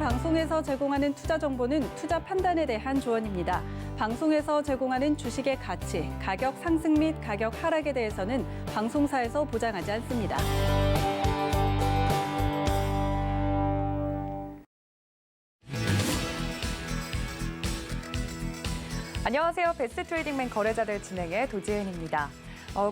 방송에서 제공하는 투자 정보는 투자 판단에 대한 조언입니다. 방송에서 제공하는 주식의 가치, 가격 상승 및 가격 하락에 대해서는 방송사에서 보장하지 않습니다. 안녕하세요. 베스트 트레이딩맨 거래자들 진행의 도지은입니다.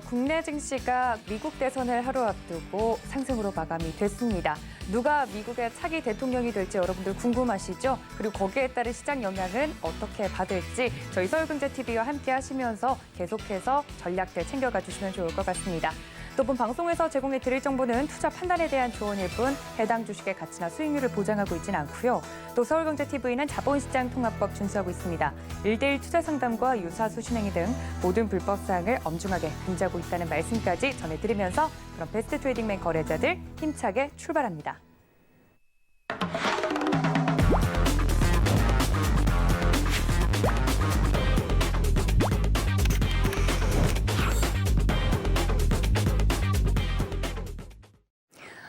국내 증시가 미국 대선을 하루 앞두고 상승으로 마감이 됐습니다. 누가 미국의 차기 대통령이 될지 여러분들 궁금하시죠? 그리고 거기에 따른 시장 영향은 어떻게 받을지 저희 서울경제TV와 함께 하시면서 계속해서 전략들 챙겨가 주시면 좋을 것 같습니다. 또 본 방송에서 제공해 드릴 정보는 투자 판단에 대한 조언일 뿐 해당 주식의 가치나 수익률을 보장하고 있지는 않고요. 또 서울경제TV는 자본시장 통합법 준수하고 있습니다. 1:1 투자 상담과 유사 수신행위 등 모든 불법 사항을 엄중하게 금지하고 있다는 말씀까지 전해드리면서 그럼 베스트 트레이딩맨 거래자들 힘차게 출발합니다.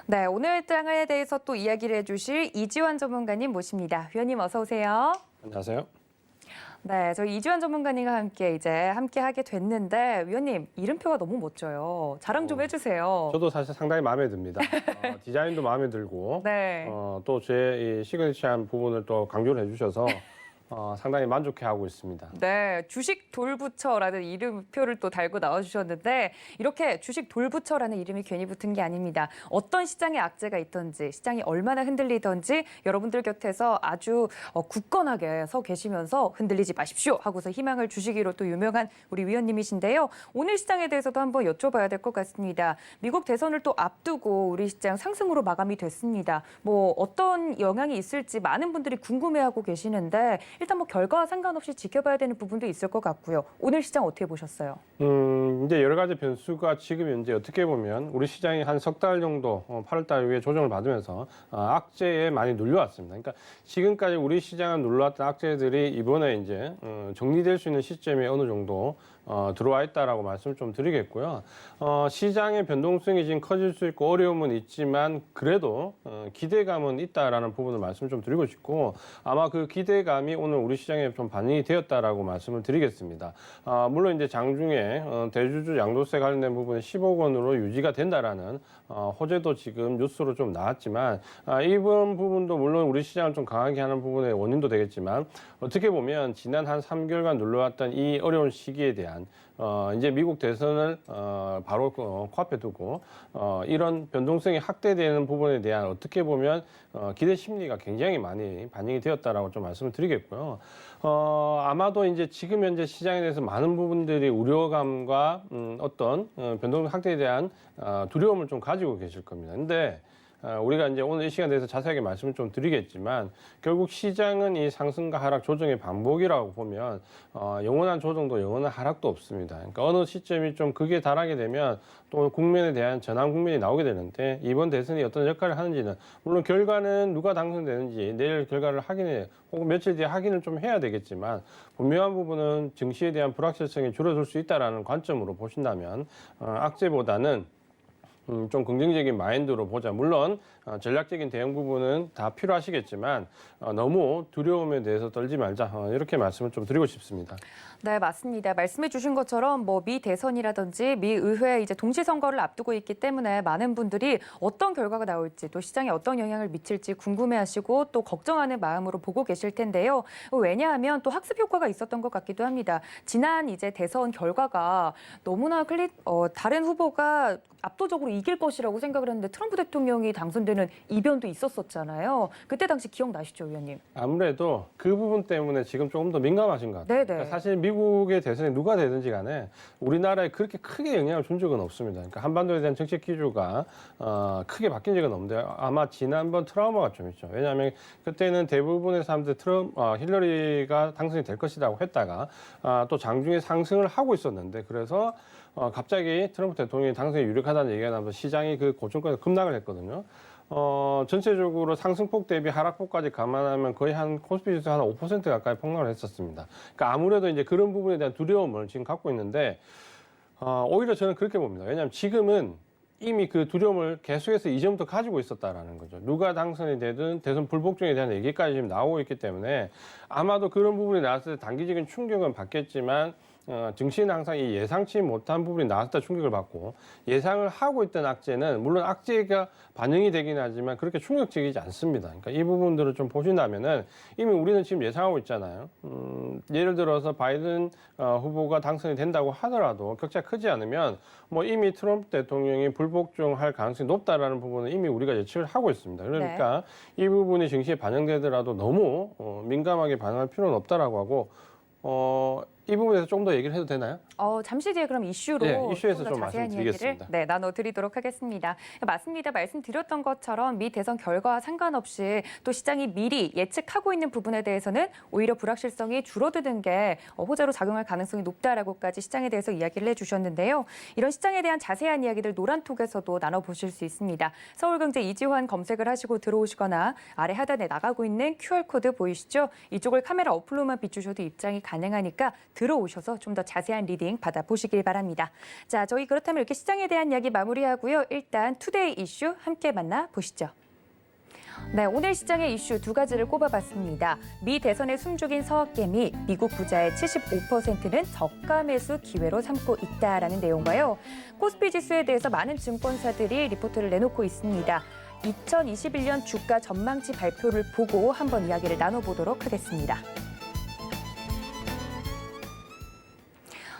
네, 오늘 장에 대해서 또 이야기를 해주실 이지환 전문가님 모십니다. 위원님 어서 오세요. 안녕하세요. 네, 저희 이지환 전문가님과 함께 하게 됐는데 위원님 이름표가 너무 멋져요. 자랑 좀 해주세요. 저도 사실 상당히 마음에 듭니다. 디자인도 마음에 들고 네. 또 제 시그니처한 부분을 또 강조를 해주셔서 상당히 만족해하고 있습니다. 네, 주식 돌부처라는 이름표를 또 달고 나와주셨는데 이렇게 주식 돌부처라는 이름이 괜히 붙은 게 아닙니다. 어떤 시장에 악재가 있던지 시장이 얼마나 흔들리던지 여러분들 곁에서 아주 굳건하게 서 계시면서 흔들리지 마십시오 하고서 희망을 주시기로 또 유명한 우리 위원님이신데요. 오늘 시장에 대해서도 한번 여쭤봐야 될 것 같습니다. 미국 대선을 또 앞두고 우리 시장 상승으로 마감이 됐습니다. 뭐 어떤 영향이 있을지 많은 분들이 궁금해하고 계시는데 일단 뭐 결과와 상관없이 지켜봐야 되는 부분도 있을 것 같고요. 오늘 시장 어떻게 보셨어요? 이제 여러 가지 변수가 지금 현재 어떻게 보면 우리 시장이 한 석 달 정도 8월 달 이후에 조정을 받으면서 악재에 많이 눌려왔습니다. 그러니까 지금까지 우리 시장을 눌러왔던 악재들이 이번에 이제 정리될 수 있는 시점에 어느 정도 들어와 있다라고 말씀을 좀 드리겠고요. 시장의 변동성이 지금 커질 수 있고 어려움은 있지만 그래도 기대감은 있다라는 부분을 말씀을 좀 드리고 싶고 아마 그 기대감이 오늘 우리 시장에 좀 반영이 되었다라고 말씀을 드리겠습니다. 물론 이제 장중에 대주주 양도세 관련된 부분이 10억 원으로 유지가 된다라는 호재도 지금 뉴스로 좀 나왔지만 이번 부분도 물론 우리 시장을 좀 강하게 하는 부분의 원인도 되겠지만 어떻게 보면 지난 한 3개월간 눌러왔던 이 어려운 시기에 대한 이제 미국 대선을 바로 코앞에 두고 이런 변동성이 확대되는 부분에 대한 어떻게 보면 기대 심리가 굉장히 많이 반영이 되었다라고 좀 말씀을 드리겠고요. 아마도 이제 지금 현재 시장에 대해서 많은 부분들이 우려감과 어떤 변동성 확대에 대한 두려움을 좀 가지고 계실 겁니다. 근데 우리가 이제 오늘 이 시간에 대해서 자세하게 말씀을 좀 드리겠지만 결국 시장은 이 상승과 하락 조정의 반복이라고 보면 영원한 조정도 영원한 하락도 없습니다. 그러니까 어느 시점이 좀 극에 달하게 되면 또 국면에 대한 전환 국면이 나오게 되는데 이번 대선이 어떤 역할을 하는지는 물론 결과는 누가 당선되는지 내일 결과를 확인해 혹은 며칠 뒤에 확인을 좀 해야 되겠지만 분명한 부분은 증시에 대한 불확실성이 줄어들 수 있다라는 관점으로 보신다면 악재보다는 좀 긍정적인 마인드로 보자. 물론 전략적인 대응 부분은 다 필요하시겠지만 너무 두려움에 대해서 떨지 말자. 이렇게 말씀을 좀 드리고 싶습니다. 네, 맞습니다. 말씀해 주신 것처럼 뭐 미 대선이라든지 미 의회 이제 동시 선거를 앞두고 있기 때문에 많은 분들이 어떤 결과가 나올지 또 시장에 어떤 영향을 미칠지 궁금해하시고 또 걱정하는 마음으로 보고 계실 텐데요. 왜냐하면 또 학습 효과가 있었던 것 같기도 합니다. 지난 이제 대선 결과가 너무나 다른 후보가 압도적으로 이길 것이라고 생각을 했는데 트럼프 대통령이 당선되는 이변도 있었었잖아요. 그때 당시 기억나시죠, 위원님? 아무래도 그 부분 때문에 지금 조금 더 민감하신 것 같아요. 네네. 그러니까 사실 미국의 대선에 누가 되든지 간에 우리나라에 그렇게 크게 영향을 준 적은 없습니다. 그러니까 한반도에 대한 정책 기조가 크게 바뀐 적은 없는데 아마 지난번 트라우마가 좀 있죠. 왜냐하면 그때는 대부분의 사람들 힐러리가 당선이 될 것이라고 했다가 또 장중에 상승을 하고 있었는데 그래서 갑자기 트럼프 대통령이 당선에 유력하다는 얘기가 나면서 시장이 그 고점까지 급락을 했거든요. 전체적으로 상승폭 대비 하락폭까지 감안하면 거의 한 코스피 지수 한 5% 가까이 폭락을 했었습니다. 그러니까 아무래도 이제 그런 부분에 대한 두려움을 지금 갖고 있는데 오히려 저는 그렇게 봅니다. 왜냐하면 지금은 이미 그 두려움을 계속해서 이전부터 가지고 있었다라는 거죠. 누가 당선이 되든 대선 불복종에 대한 얘기까지 지금 나오고 있기 때문에 아마도 그런 부분이 나왔을 때 단기적인 충격은 받겠지만 증시는 항상 이 예상치 못한 부분이 나왔을 때 충격을 받고 예상을 하고 있던 악재는 물론 악재가 반영이 되긴 하지만 그렇게 충격적이지 않습니다. 그러니까 이 부분들을 좀 보신다면은 이미 우리는 지금 예상하고 있잖아요. 예를 들어서 바이든 후보가 당선이 된다고 하더라도 격차가 크지 않으면 뭐 이미 트럼프 대통령이 불복종할 가능성이 높다라는 부분은 이미 우리가 예측을 하고 있습니다. 그러니까 이 부분이 증시에 반영되더라도 너무 민감하게 반응할 필요는 없다라고 하고 이 부분에서 좀 더 얘기를 해도 되나요? 잠시 뒤에 그럼 이슈로 네, 이슈에서 더 좀 자세한 말씀드리겠습니다. 이야기를 나눠드리도록 하겠습니다. 맞습니다. 말씀드렸던 것처럼 미 대선 결과와 상관없이 또 시장이 미리 예측하고 있는 부분에 대해서는 오히려 불확실성이 줄어드는 게 호재로 작용할 가능성이 높다라고까지 시장에 대해서 이야기를 해주셨는데요. 이런 시장에 대한 자세한 이야기들 노란톡에서도 나눠보실 수 있습니다. 서울경제 이지환 검색을 하시고 들어오시거나 아래 하단에 나가고 있는 QR코드 보이시죠? 이쪽을 카메라 어플로만 비추셔도 입장이 가능하니까 들어오셔서 좀 더 자세한 리딩 받아보시길 바랍니다. 자, 저희 그렇다면 이렇게 시장에 대한 이야기 마무리하고요. 일단 투데이 이슈 함께 만나보시죠. 네, 오늘 시장의 이슈 두 가지를 꼽아봤습니다. 미 대선에 숨죽인 서학개미, 미국 부자의 75%는 저가 매수 기회로 삼고 있다라는 내용과요. 코스피 지수에 대해서 많은 증권사들이 리포트를 내놓고 있습니다. 2021년 주가 전망치 발표를 보고 한번 이야기를 나눠보도록 하겠습니다.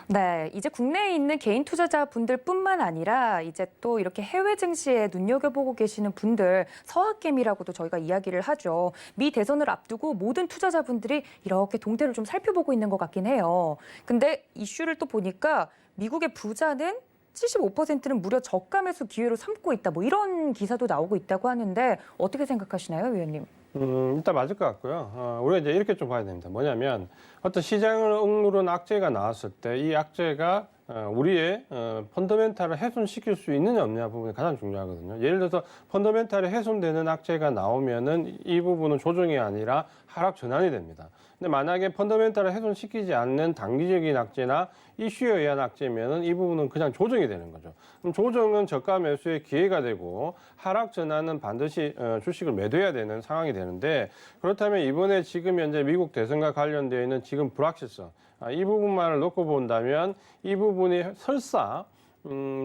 네, 이제 국내에 있는 개인 투자자분들뿐만 아니라 이제 또 이렇게 해외 증시에 눈여겨보고 계시는 분들, 서학개미라고도 저희가 이야기를 하죠. 미 대선을 앞두고 모든 투자자분들이 이렇게 동태를 좀 살펴보고 있는 것 같긴 해요. 근데 이슈를 또 보니까 미국의 부자는 75%는 무려 저가 매수 기회로 삼고 있다. 뭐 이런 기사도 나오고 있다고 하는데 어떻게 생각하시나요, 위원님? 일단 맞을 것 같고요. 우리가 이제 이렇게 좀 봐야 됩니다. 뭐냐면 어떤 시장을 억누른 악재가 나왔을 때 이 악재가 우리의 펀더멘탈을 훼손시킬 수 있느냐 없느냐 부분이 가장 중요하거든요. 예를 들어서 펀더멘탈이 훼손되는 악재가 나오면은 이 부분은 조정이 아니라 하락 전환이 됩니다. 근데 만약에 펀더멘탈을 훼손시키지 않는 단기적인 악재나 이슈에 의한 악재면은 이 부분은 그냥 조정이 되는 거죠. 그럼 조정은 저가 매수의 기회가 되고 하락 전환은 반드시 주식을 매도해야 되는 상황이 되는데 그렇다면 이번에 지금 현재 미국 대선과 관련되어 있는 지금 불확실성 이 부분만을 놓고 본다면 이 부분이 설사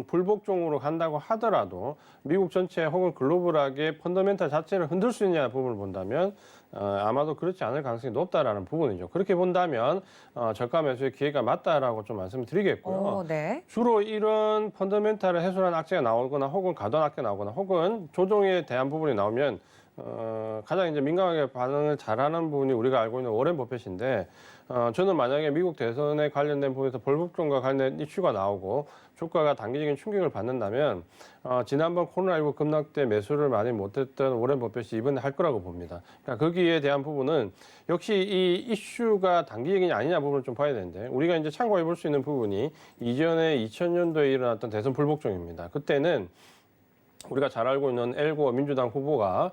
불복종으로 간다고 하더라도 미국 전체 혹은 글로벌하게 펀더멘탈 자체를 흔들 수 있냐 부분을 본다면 아마도 그렇지 않을 가능성이 높다라는 부분이죠. 그렇게 본다면 저가 매수의 기회가 맞다라고 좀 말씀을 드리겠고요. 네. 주로 이런 펀더멘탈을 훼손한 악재가 나오거나 혹은 과도한 악재가 나오거나 혹은 조정에 대한 부분이 나오면 가장 이제 민감하게 반응을 잘하는 부분이 우리가 알고 있는 워렌 버핏인데 저는 만약에 미국 대선에 관련된 부분에서 불복종과 관련된 이슈가 나오고 주가가 단기적인 충격을 받는다면 지난번 코로나19 급락 때 매수를 많이 못했던 워렌 버핏이 이번에 할 거라고 봅니다. 그러니까 거기에 대한 부분은 역시 이 이슈가 단기적인이 아니냐 부분을 좀 봐야 되는데 우리가 이제 참고해 볼 수 있는 부분이 이전에 2000년도에 일어났던 대선 불복종입니다. 그때는 우리가 잘 알고 있는 엘고어 민주당 후보가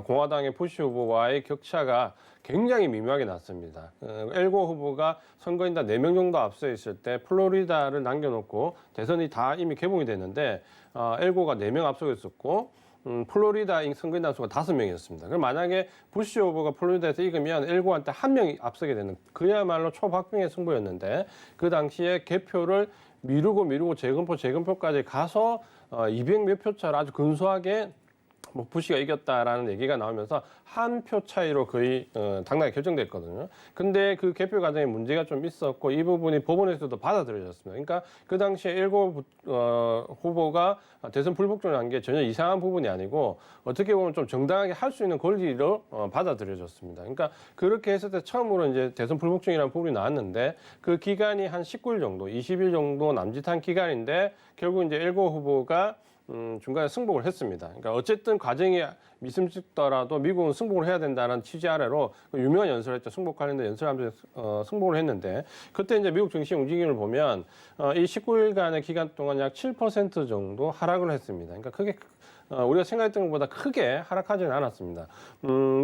공화당의 부시 후보와의 격차가 굉장히 미묘하게 났습니다. 엘고어 후보가 선거인단 4명 정도 앞서 있을 때 플로리다를 남겨놓고 대선이 다 이미 개봉이 됐는데 엘고어가 4명 앞서고 있었고 플로리다 선거인단 수가 5명이었습니다. 그럼 만약에 부시 후보가 플로리다에서 이기면 엘고어한테 1명이 앞서게 되는 그야말로 초박빙의 승부였는데 그 당시에 개표를 미루고 재검표까지 가서 200몇 표 차로 아주 근소하게 뭐 부시가 이겼다라는 얘기가 나오면서 한 표 차이로 거의 당락이 결정됐거든요. 근데 그 개표 과정에 문제가 좀 있었고 이 부분이 법원에서도 받아들여졌습니다. 그러니까 그 당시에 일곱 후보가 대선 불복종을 한 게 전혀 이상한 부분이 아니고 어떻게 보면 좀 정당하게 할 수 있는 권리로 받아들여졌습니다. 그러니까 그렇게 했을 때 처음으로 이제 대선 불복종이라는 부분이 나왔는데 그 기간이 한 19일 정도, 20일 정도 남짓한 기간인데 결국 이제 일곱 후보가 중간에 승복을 했습니다. 그러니까 어쨌든 과정이 미심쩍더라도 미국은 승복을 해야 된다는 취지 아래로 유명한 연설을 했죠. 승복 관련된 연설하면서 승복을 했는데 그때 이제 미국 증시 움직임을 보면 이 19일간의 기간 동안 약 7% 정도 하락을 했습니다. 그러니까 크게 우리가 생각했던 것보다 크게 하락하지는 않았습니다.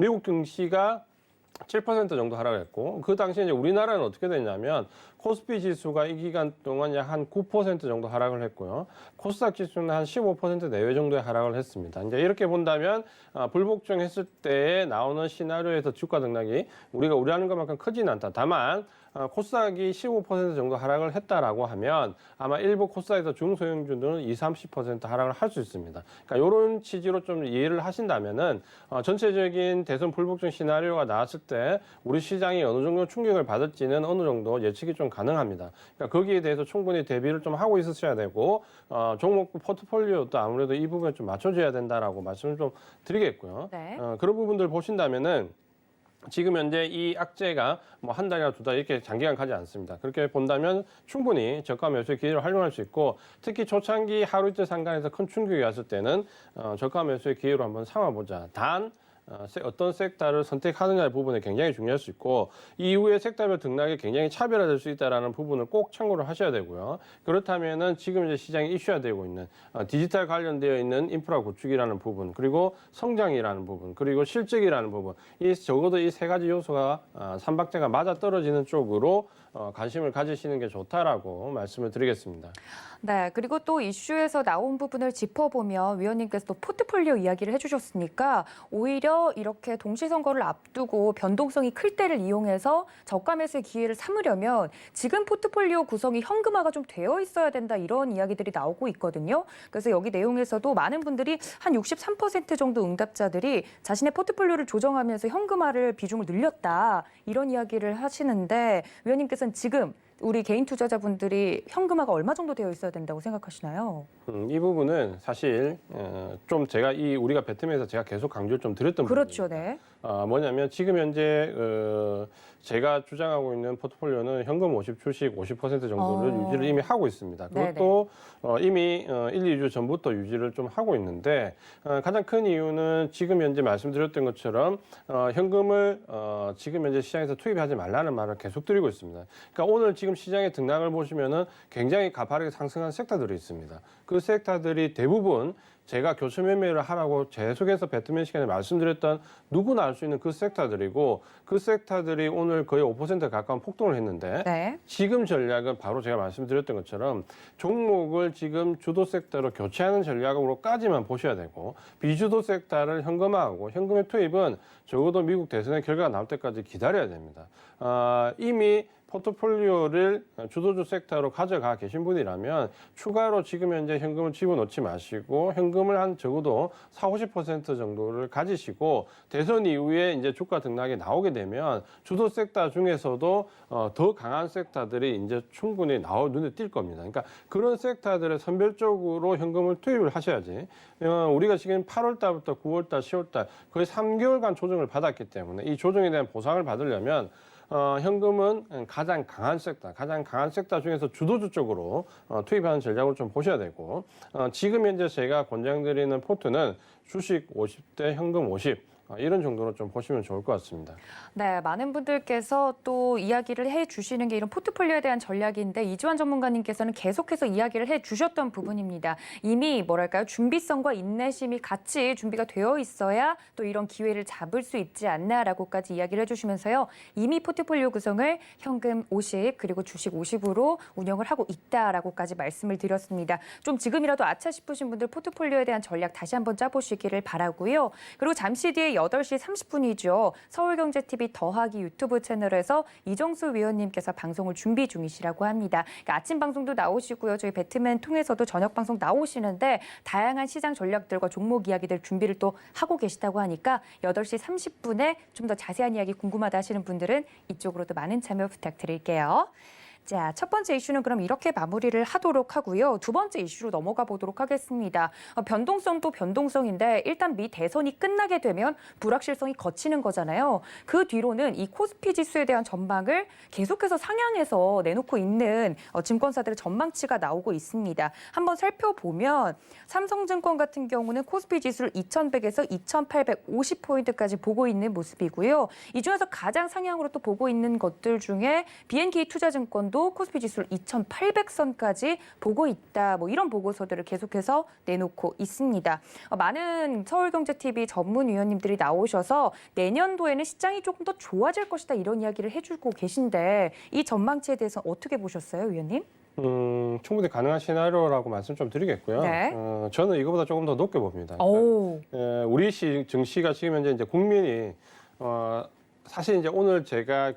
미국 증시가 7% 정도 하락했고 그 당시에 이제 우리나라는 어떻게 됐냐면 코스피 지수가 이 기간 동안 약 한 9% 정도 하락을 했고요. 코스닥 지수는 한 15% 내외 정도의 하락을 했습니다. 이제 이렇게 본다면 불복종했을 때 나오는 시나리오에서 주가 등락이 우리가 우려하는 것만큼 크지는 않다. 다만 코스닥이 15% 정도 하락을 했다라고 하면 아마 일부 코스닥에서 중소형주들은 20-30% 하락을 할 수 있습니다. 그러니까 이런 취지로 좀 이해를 하신다면은 전체적인 대선 불복종 시나리오가 나왔을 때 우리 시장이 어느 정도 충격을 받을지는 어느 정도 예측이 좀 가능합니다. 그러니까 거기에 대해서 충분히 대비를 좀 하고 있으셔야 되고 종목 포트폴리오도 아무래도 이 부분에 좀 맞춰줘야 된다라고 말씀을 좀 드리겠고요. 네. 그런 부분들 보신다면은. 지금 현재 이 악재가 뭐 한 달이나 두 달 이렇게 장기간 가지 않습니다. 그렇게 본다면 충분히 저가 매수의 기회를 활용할 수 있고 특히 초창기 하루 이틀 상간에서 큰 충격이 왔을 때는 저가 매수의 기회로 한번 삼아보자. 단 어떤 섹터를 선택하느냐의 부분이 굉장히 중요할 수 있고 이후에 섹터별 등락이 굉장히 차별화될 수 있다는 부분을 꼭 참고를 하셔야 되고요. 그렇다면은 지금 이제 시장에 이슈화되고 있는 디지털 관련되어 있는 인프라 구축이라는 부분, 그리고 성장이라는 부분, 그리고 실적이라는 부분, 이 적어도 이 세 가지 요소가 삼박자가 맞아 떨어지는 쪽으로 관심을 가지시는 게 좋다라고 말씀을 드리겠습니다. 네, 그리고 또 이슈에서 나온 부분을 짚어보면 위원님께서 또 포트폴리오 이야기를 해주셨으니까 오히려 이렇게 동시선거를 앞두고 변동성이 클 때를 이용해서 저가 매수의 기회를 삼으려면 지금 포트폴리오 구성이 현금화가 좀 되어 있어야 된다 이런 이야기들이 나오고 있거든요. 그래서 여기 내용에서도 많은 분들이 한 63% 정도 응답자들이 자신의 포트폴리오를 조정하면서 현금화를 비중을 늘렸다 이런 이야기를 하시는데 위원님께서는 지금 우리 개인 투자자분들이 현금화가 얼마 정도 되어 있어야 된다고 생각하시나요? 이 부분은 사실 좀 제가 우리가 배트맨에서 제가 계속 강조를 좀 드렸던 그렇죠, 부분입니다. 네. 뭐냐면 지금 현재 제가 주장하고 있는 포트폴리오는 현금 50, 주식 50% 정도를 유지를 이미 하고 있습니다. 그것도 이미 1, 2주 전부터 유지를 좀 하고 있는데 가장 큰 이유는 지금 현재 말씀드렸던 것처럼 현금을 지금 현재 시장에서 투입하지 말라는 말을 계속 드리고 있습니다. 그러니까 오늘 지금 시장의 등락을 보시면은 굉장히 가파르게 상승한 섹터들이 있습니다. 그 섹터들이 대부분 제가 교체 매매를 하라고 계속해서 배트맨 시간에 말씀드렸던 누구나 알 수 있는 그 섹터들이고 그 섹터들이 오늘 거의 5% 가까운 폭등을 했는데 네. 지금 전략은 바로 제가 말씀드렸던 것처럼 종목을 지금 주도 섹터로 교체하는 전략으로까지만 보셔야 되고 비주도 섹터를 현금화하고 현금의 투입은 적어도 미국 대선의 결과가 나올 때까지 기다려야 됩니다. 이미 포트폴리오를 주도주 섹터로 가져가 계신 분이라면 추가로 지금 현재 현금을 집어넣지 마시고 현금을 한 적어도 40-50% 정도를 가지시고 대선 이후에 이제 주가 등락이 나오게 되면 주도 섹터 중에서도 더 강한 섹터들이 이제 충분히 눈에 띌 겁니다. 그러니까 그런 섹터들에 선별적으로 현금을 투입을 하셔야지. 우리가 지금 8월 달부터 9월 달, 10월 달 거의 3개월간 조정을 받았기 때문에 이 조정에 대한 보상을 받으려면 현금은 가장 강한 섹터 중에서 주도주 쪽으로 투입하는 전략을 좀 보셔야 되고 지금 현재 제가 권장드리는 포트는 주식 50대 현금 50 이런 정도로 좀 보시면 좋을 것 같습니다. 네, 많은 분들께서 또 이야기를 해주시는 게 이런 포트폴리오에 대한 전략인데 이주환 전문가님께서는 계속해서 이야기를 해주셨던 부분입니다. 이미 뭐랄까요, 준비성과 인내심이 같이 준비가 되어 있어야 또 이런 기회를 잡을 수 있지 않나라고까지 이야기를 해주시면서요. 이미 포트폴리오 구성을 현금 50 그리고 주식 50으로 운영을 하고 있다라고까지 말씀을 드렸습니다. 좀 지금이라도 아차 싶으신 분들 포트폴리오에 대한 전략 다시 한번 짜보시기를 바라고요. 그리고 잠시 뒤에 8시 30분이죠. 서울경제TV 더하기 유튜브 채널에서 이정수 위원님께서 방송을 준비 중이시라고 합니다. 그러니까 아침 방송도 나오시고요. 저희 배트맨 통해서도 저녁 방송 나오시는데 다양한 시장 전략들과 종목 이야기들 준비를 또 하고 계시다고 하니까 8시 30분에 좀 더 자세한 이야기 궁금하다 하시는 분들은 이쪽으로도 많은 참여 부탁드릴게요. 자, 첫 번째 이슈는 그럼 이렇게 마무리를 하도록 하고요. 두 번째 이슈로 넘어가 보도록 하겠습니다. 변동성도 변동성인데 일단 미 대선이 끝나게 되면 불확실성이 걷히는 거잖아요. 그 뒤로는 이 코스피 지수에 대한 전망을 계속해서 상향해서 내놓고 있는 증권사들의 전망치가 나오고 있습니다. 한번 살펴보면 삼성증권 같은 경우는 코스피 지수를 2100에서 2850포인트까지 보고 있는 모습이고요. 이 중에서 가장 상향으로 또 보고 있는 것들 중에 BNK 투자증권도 금융위원도 코스피 지수를 2,800선까지 보고 있다. 뭐 이런 보고서들을 계속해서 내놓고 있습니다. 많은 서울경제TV 전문위원님들이 나오셔서 내년도에는 시장이 조금 더 좋아질 것이다 이런 이야기를 해주고 계신데 이 전망치에 대해서 어떻게 보셨어요, 위원님? 충분히 가능한 시나리오라고 말씀 좀 드리겠고요. 네. 저는 이거보다 조금 더 높게 봅니다. 오. 우리 증시가 지금 현재 이제 국민이 사실 이제 오늘 제가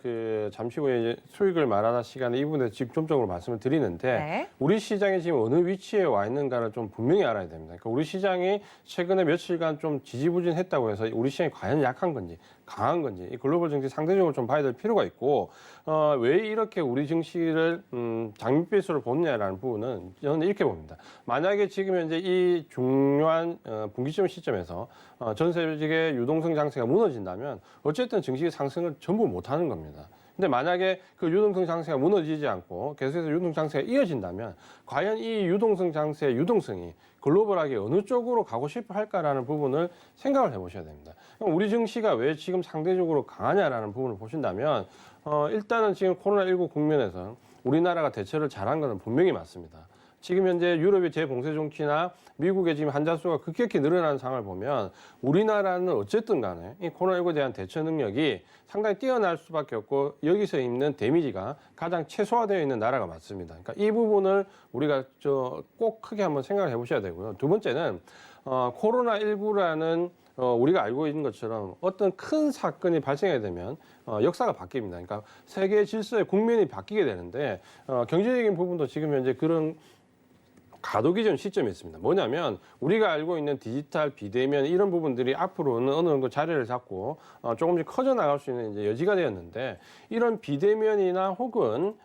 잠시 후에 이제 수익을 말하는 시간에 이 부분에 집중적으로 말씀을 드리는데 네. 우리 시장이 지금 어느 위치에 와 있는가를 좀 분명히 알아야 됩니다. 그러니까 우리 시장이 최근에 며칠간 좀 지지부진했다고 해서 우리 시장이 과연 약한 건지 강한 건지 이 글로벌 증시 상대적으로 좀 봐야 될 필요가 있고 왜 이렇게 우리 증시를 장밋빛으로 보느냐라는 부분은 저는 이렇게 봅니다. 만약에 지금 현재 이 중요한 분기점 시점에서 전 세계 유동성 장세가 무너진다면 어쨌든 증시 상승을 전부 못하는 겁니다. 근데 만약에 그 유동성 장세가 무너지지 않고 계속해서 유동성 장세가 이어진다면 과연 이 유동성 장세의 유동성이 글로벌하게 어느 쪽으로 가고 싶어 할까라는 부분을 생각을 해보셔야 됩니다. 그럼 우리 증시가 왜 지금 상대적으로 강하냐라는 부분을 보신다면 일단은 지금 코로나19 국면에서 우리나라가 대처를 잘한 것은 분명히 맞습니다. 지금 현재 유럽의 재봉쇄 종치나 미국의 지금 환자 수가 급격히 늘어나는 상황을 보면 우리나라는 어쨌든 간에 이 코로나19에 대한 대처 능력이 상당히 뛰어날 수밖에 없고 여기서 입는 데미지가 가장 최소화되어 있는 나라가 맞습니다. 그러니까 이 부분을 우리가 꼭 크게 한번 생각을 해보셔야 되고요. 두 번째는 코로나19라는 우리가 알고 있는 것처럼 어떤 큰 사건이 발생하게 되면 역사가 바뀝니다. 그러니까 세계 질서의 국면이 바뀌게 되는데 경제적인 부분도 지금 현재 그런 가독이 전 시점이 있습니다. 뭐냐면 우리가 알고 있는 디지털 비대면 이런 부분들이 앞으로는 어느 정도 자리를 잡고 조금씩 커져 나갈 수 있는 이제 여지가 되었는데 이런 비대면이나 혹은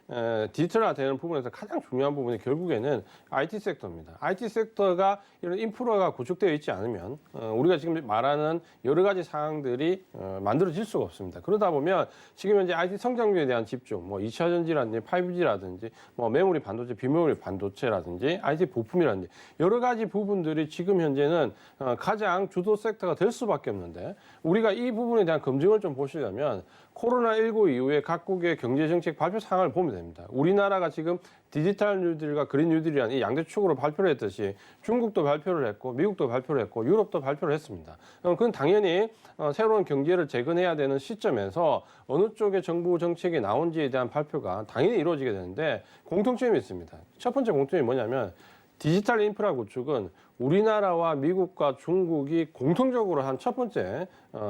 디지털화되는 부분에서 가장 중요한 부분이 결국에는 IT 섹터입니다. IT 섹터가 이런 인프라가 구축되어 있지 않으면 우리가 지금 말하는 여러 가지 상황들이 만들어질 수가 없습니다. 그러다 보면 지금 현재 IT 성장률에 대한 집중, 뭐 2차 전지라든지 5G라든지 뭐 메모리 반도체, 비메모리 반도체라든지 IT 부품이라든지 여러 가지 부분들이 지금 현재는 가장 주도 섹터가 될 수밖에 없는데 우리가 이 부분에 대한 검증을 좀 보시려면 코로나19 이후에 각국의 경제정책 발표 상황을 보면 됩니다. 우리나라가 지금 디지털 뉴딜과 그린 뉴딜이라는 이 양대 축으로 발표를 했듯이 중국도 발표를 했고 미국도 발표를 했고 유럽도 발표를 했습니다. 그건 당연히 새로운 경제를 재건해야 되는 시점에서 어느 쪽의 정부 정책이 나온지에 대한 발표가 당연히 이루어지게 되는데 공통점이 있습니다. 첫 번째 공통점이 뭐냐면 디지털 인프라 구축은 우리나라와 미국과 중국이 공통적으로 한 첫 번째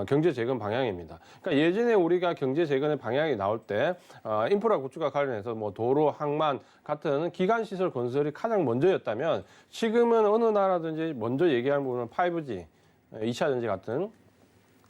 경제 재건 방향입니다. 그러니까 예전에 우리가 경제 재건의 방향이 나올 때 인프라 구축과 관련해서 뭐 도로, 항만 같은 기간 시설 건설이 가장 먼저였다면 지금은 어느 나라든지 먼저 얘기할 부분은 5G, 2차 전지 같은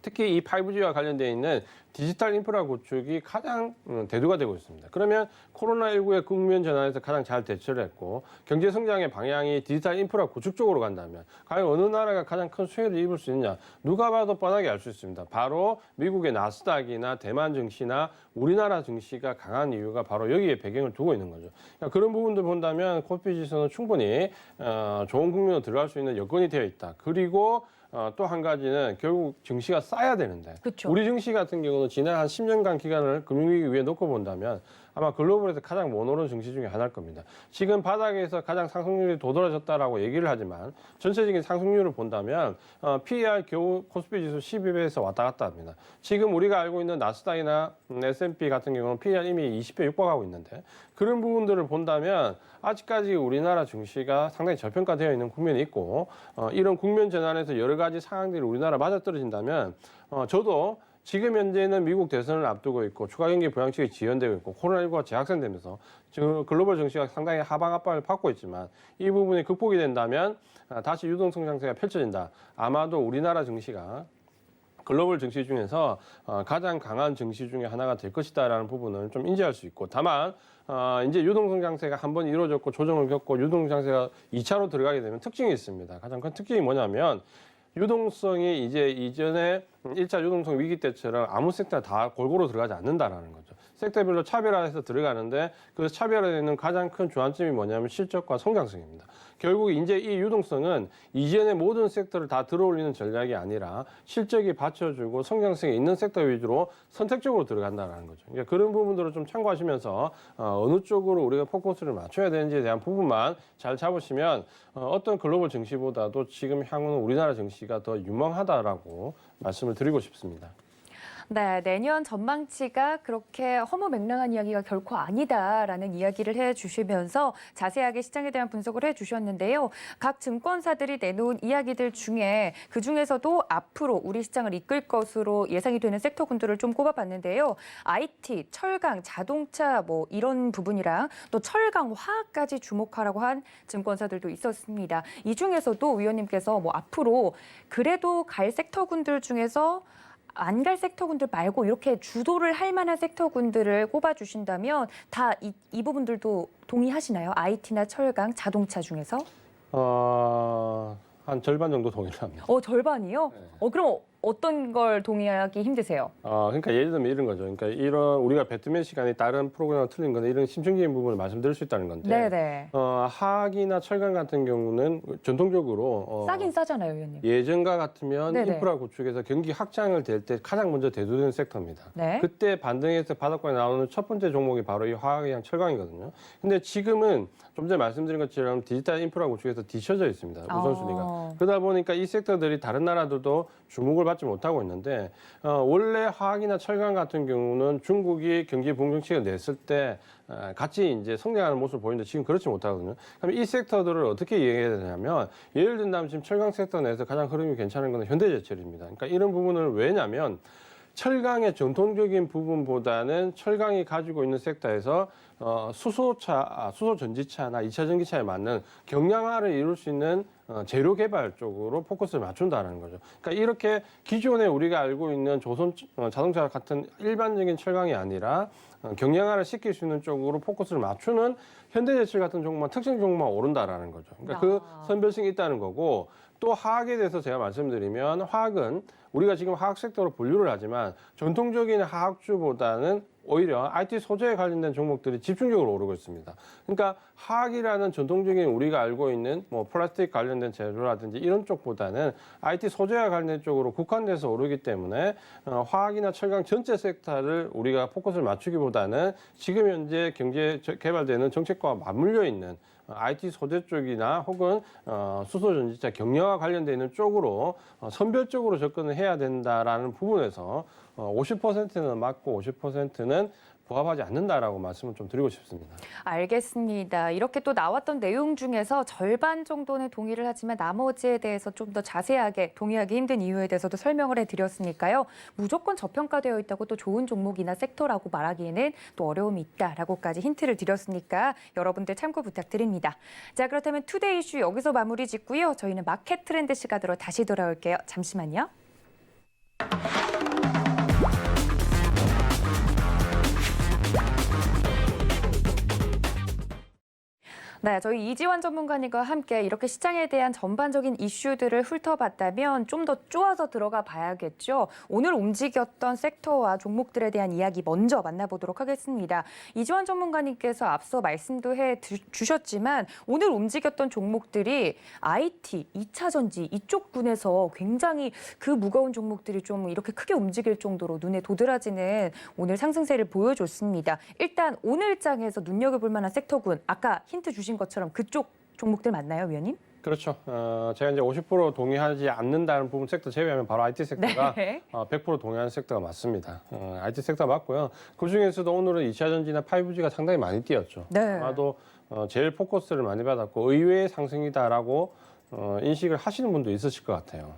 특히 이 5G와 관련되어 있는 디지털 인프라 구축이 가장 대두가 되고 있습니다. 그러면 코로나19의 국면 전환에서 가장 잘 대처를 했고 경제 성장의 방향이 디지털 인프라 구축 쪽으로 간다면 과연 어느 나라가 가장 큰 수혜를 입을 수 있느냐 누가 봐도 뻔하게 알 수 있습니다. 바로 미국의 나스닥이나 대만 증시나 우리나라 증시가 강한 이유가 바로 여기에 배경을 두고 있는 거죠. 그러니까 그런 부분들 본다면 코스피 지수는 충분히 좋은 국면으로 들어갈 수 있는 여건이 되어 있다. 그리고 또 한 가지는 결국 증시가 싸야 되는데 그쵸. 우리 증시 같은 경우는 지난 한 10년간 기간을 금융위기 위에 놓고 본다면 아마 글로벌에서 가장 못 오른 증시 중에 하나일 겁니다. 지금 바닥에서 가장 상승률이 도드라졌다라고 얘기를 하지만 전체적인 상승률을 본다면 PER 겨우 코스피 지수 12배에서 왔다 갔다 합니다. 지금 우리가 알고 있는 나스닥이나 S&P 같은 경우는 PER 이미 20배 육박하고 있는데 그런 부분들을 본다면 아직까지 우리나라 증시가 상당히 저평가되어 있는 국면이 있고 이런 국면 전환에서 여러 가지 상황들이 우리나라 맞아떨어진다면 저도 지금 현재는 미국 대선을 앞두고 있고 추가 경기 부양책이 지연되고 있고 코로나19가 재확산되면서 지금 글로벌 증시가 상당히 하방 압박을 받고 있지만 이 부분이 극복이 된다면 다시 유동성 장세가 펼쳐진다. 아마도 우리나라 증시가 글로벌 증시 중에서 가장 강한 증시 중에 하나가 될 것이다라는 부분을 좀 인지할 수 있고 다만 이제 유동성 장세가 한 번 이루어졌고 조정을 겪고 유동성 장세가 2차로 들어가게 되면 특징이 있습니다. 가장 큰 특징이 뭐냐면 유동성이 이제 이전에 1차 유동성 위기 때처럼 아무 섹터나 다 골고루 들어가지 않는다라는 거죠. 섹터별로 차별화해서 들어가는데 그 차별화되는 가장 큰 주안점이 뭐냐면 실적과 성장성입니다. 결국 이제 이 유동성은 이전의 모든 섹터를 다 들어올리는 전략이 아니라 실적이 받쳐주고 성장성이 있는 섹터 위주로 선택적으로 들어간다는 거죠. 그러니까 그런 부분들을 좀 참고하시면서 어느 쪽으로 우리가 포커스를 맞춰야 되는지에 대한 부분만 잘 잡으시면 어떤 글로벌 증시보다도 지금 향후는 우리나라 증시가 더 유망하다라고 말씀을 드리고 싶습니다. 네, 내년 전망치가 그렇게 허무맹랑한 이야기가 결코 아니다라는 이야기를 해주시면서 자세하게 시장에 대한 분석을 해주셨는데요. 각 증권사들이 내놓은 이야기들 중에 그중에서도 앞으로 우리 시장을 이끌 것으로 예상이 되는 섹터군들을 좀 꼽아봤는데요. IT, 철강, 자동차 뭐 이런 부분이랑 또 철강, 화학까지 주목하라고 한 증권사들도 있었습니다. 이 중에서도 위원님께서 뭐 앞으로 그래도 갈 섹터군들 중에서 안 갈 섹터군들 말고 이렇게 주도를 할 만한 섹터군들을 꼽아주신다면 다 이 부분들도 동의하시나요? IT나 철강, 자동차 중에서? 한 절반 정도 동의를 합니다. 절반이요? 네. 그럼 어떤 걸 동의하기 힘드세요? 그러니까 예를 들면 이런 거죠. 그러니까 이런 우리가 배트맨 시간에 다른 프로그램과 틀린 건데 이런 심층적인 부분을 말씀드릴 수 있다는 건데. 네네. 화학이나 철강 같은 경우는 전통적으로 싸긴 싸잖아요, 위원님. 예전과 같으면 네네. 인프라 구축에서 경기 확장을 될 때 가장 먼저 대두되는 섹터입니다. 네. 그때 반등해서 바닥권에 나오는 첫 번째 종목이 바로 이 화학이랑 철강이거든요. 근데 지금은 좀 전에 말씀드린 것처럼 디지털 인프라 구축에서 뒤쳐져 있습니다. 우선순위가. 그러다 보니까 이 섹터들이 다른 나라들도 주목을 받지 못하고 있는데 원래 화학이나 철강 같은 경우는 중국이 경기 부흥정책을 냈을 때 같이 이제 성장하는 모습을 보이는데 지금 그렇지 못하거든요. 그럼 이 섹터들을 어떻게 이해해야 되냐면 예를 든다면 지금 철강 섹터 내에서 가장 흐름이 괜찮은 건 현대제철입니다. 그러니까 이런 부분을 왜냐면 철강의 전통적인 부분보다는 철강이 가지고 있는 섹터에서 수소 전지차나 2차 전기차에 맞는 경량화를 이룰 수 있는 재료 개발 쪽으로 포커스를 맞춘다는 거죠. 그러니까 이렇게 기존에 우리가 알고 있는 조선 자동차 같은 일반적인 철강이 아니라 경량화를 시킬 수 있는 쪽으로 포커스를 맞추는 현대제철 같은 종목만 특정 종목만 오른다라는 거죠. 그러니까 그 선별성이 있다는 거고 또 화학에 대해서 제가 말씀드리면 화학은 우리가 지금 화학 섹터로 분류를 하지만 전통적인 화학주보다는 오히려 IT 소재에 관련된 종목들이 집중적으로 오르고 있습니다. 그러니까 화학이라는 전통적인 우리가 알고 있는 뭐 플라스틱 관련된 재료라든지 이런 쪽보다는 IT 소재와 관련된 쪽으로 국한돼서 오르기 때문에 화학이나 철강 전체 섹터를 우리가 포커스를 맞추기보다는 지금 현재 경제 개발되는 정책과 맞물려 있는 IT 소재 쪽이나 혹은 수소 전지차 경량화 관련돼 있는 쪽으로 선별적으로 접근을 해야 된다라는 부분에서 50%는 맞고 50%는 부합하지 않는다라고 말씀을 좀 드리고 싶습니다. 알겠습니다. 이렇게 또 나왔던 내용 중에서 절반 정도는 동의를 하지만 나머지에 대해서 좀 더 자세하게 동의하기 힘든 이유에 대해서도 설명을 해드렸으니까요. 무조건 저평가되어 있다고 또 좋은 종목이나 섹터라고 말하기에는 또 어려움이 있다라고까지 힌트를 드렸으니까 여러분들 참고 부탁드립니다. 자, 그렇다면 투데이 이슈 여기서 마무리 짓고요. 저희는 마켓 트렌드 시간으로 다시 돌아올게요. 잠시만요. 네, 저희 이지환 전문가님과 함께 이렇게 시장에 대한 전반적인 이슈들을 훑어봤다면 좀 더 쪼아서 들어가 봐야겠죠. 오늘 움직였던 섹터와 종목들에 대한 이야기 먼저 만나보도록 하겠습니다. 이지환 전문가님께서 앞서 말씀도 해주셨지만 오늘 움직였던 종목들이 IT, 2차 전지 이쪽 군에서 굉장히 그 무거운 종목들이 좀 이렇게 크게 움직일 정도로 눈에 도드라지는 오늘 상승세를 보여줬습니다. 일단 오늘 장에서 눈여겨볼 만한 섹터군, 아까 힌트 주신 것처럼 그쪽 종목들 맞나요, 위원님? 그렇죠. 제가 이제 50% 동의하지 않는다는 부분 sek터 제외하면 바로 IT 섹터가 네. 100% 동의하는 섹터가 맞습니다. IT 섹터 맞고요. 그중에서도 오늘은 2차 전지나 5G가 상당히 많이 뛰었죠. 네. 아마도 제일 포커스를 많이 받았고 의외의 상승이다라고 인식을 하시는 분도 있으실 것 같아요.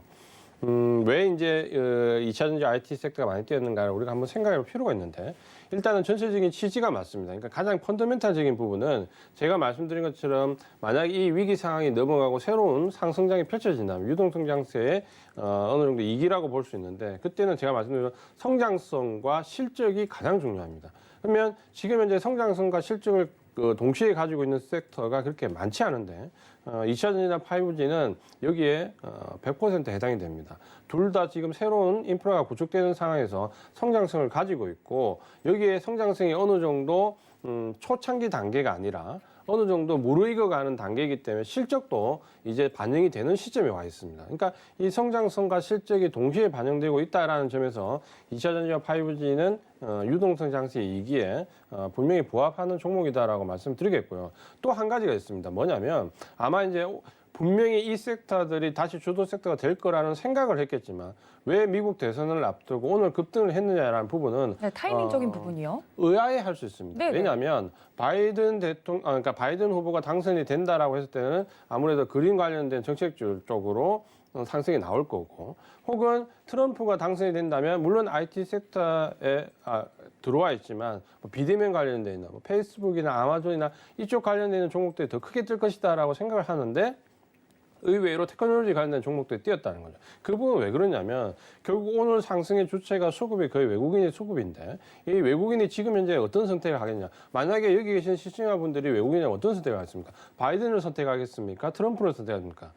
왜 이제 2차 전지 IT 섹터가 많이 뛰었는가를 우리가 한번 생각해 볼 필요가 있는데 일단은 전체적인 취지가 맞습니다. 그러니까 가장 펀더멘탈적인 부분은 제가 말씀드린 것처럼 만약 이 위기 상황이 넘어가고 새로운 상승장이 펼쳐진다면 유동성장세의 어느 정도 이기라고 볼 수 있는데 그때는 제가 말씀드린 성장성과 실적이 가장 중요합니다. 그러면 지금 현재 성장성과 실적을 그 동시에 가지고 있는 섹터가 그렇게 많지 않은데 2차 전지나 5G는 여기에 100% 해당이 됩니다. 둘 다 지금 새로운 인프라가 구축되는 상황에서 성장성을 가지고 있고 여기에 성장성이 어느 정도 초창기 단계가 아니라 어느 정도 무르익어가는 단계이기 때문에 실적도 이제 반영이 되는 시점에 와 있습니다. 그러니까 이 성장성과 실적이 동시에 반영되고 있다는 점에서 2차 전지와 5G는 유동성 장세 이기에 분명히 부합하는 종목이다라고 말씀드리겠고요. 또 한 가지가 있습니다. 뭐냐면 아마 이제 분명히 이 섹터들이 다시 주도 섹터가 될 거라는 생각을 했겠지만 왜 미국 대선을 앞두고 오늘 급등을 했느냐라는 부분은 네, 타이밍적인 부분이요. 의아해할 수 있습니다. 네네. 왜냐하면 그러니까 바이든 후보가 당선이 된다라고 했을 때는 아무래도 그린 관련된 정책줄 쪽으로 상승이 나올 거고, 혹은 트럼프가 당선이 된다면 물론 IT 섹터에 들어와 있지만 비대면 관련돼 있는 페이스북이나 아마존이나 이쪽 관련돼 있는 종목들이 더 크게 뜰 것이다라고 생각을 하는데. 의외로 테크놀로지 관련된 종목들이 뛰었다는 거죠. 그 부분은 왜 그러냐면 결국 오늘 상승의 주체가 수급이 거의 외국인의 수급인데 이 외국인이 지금 현재 어떤 선택을 하겠냐. 만약에 여기 계신 시청자분들이 외국인이 어떤 선택을 하겠습니까? 바이든을 선택하겠습니까? 트럼프를 선택합니까?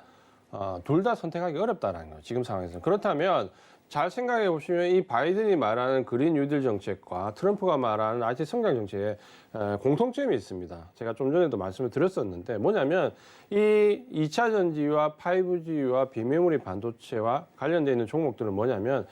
둘 다 선택하기 어렵다는 거예요. 지금 상황에서. 그렇다면 잘 생각해 보시면 이 바이든이 말하는 그린 뉴딜 정책과 트럼프가 말하는 IT 성장 정책에 공통점이 있습니다. 제가 좀 전에도 말씀을 드렸었는데 뭐냐면 이 2차 전지와 5G와 비메모리 반도체와 관련되어 있는 종목들은 뭐냐면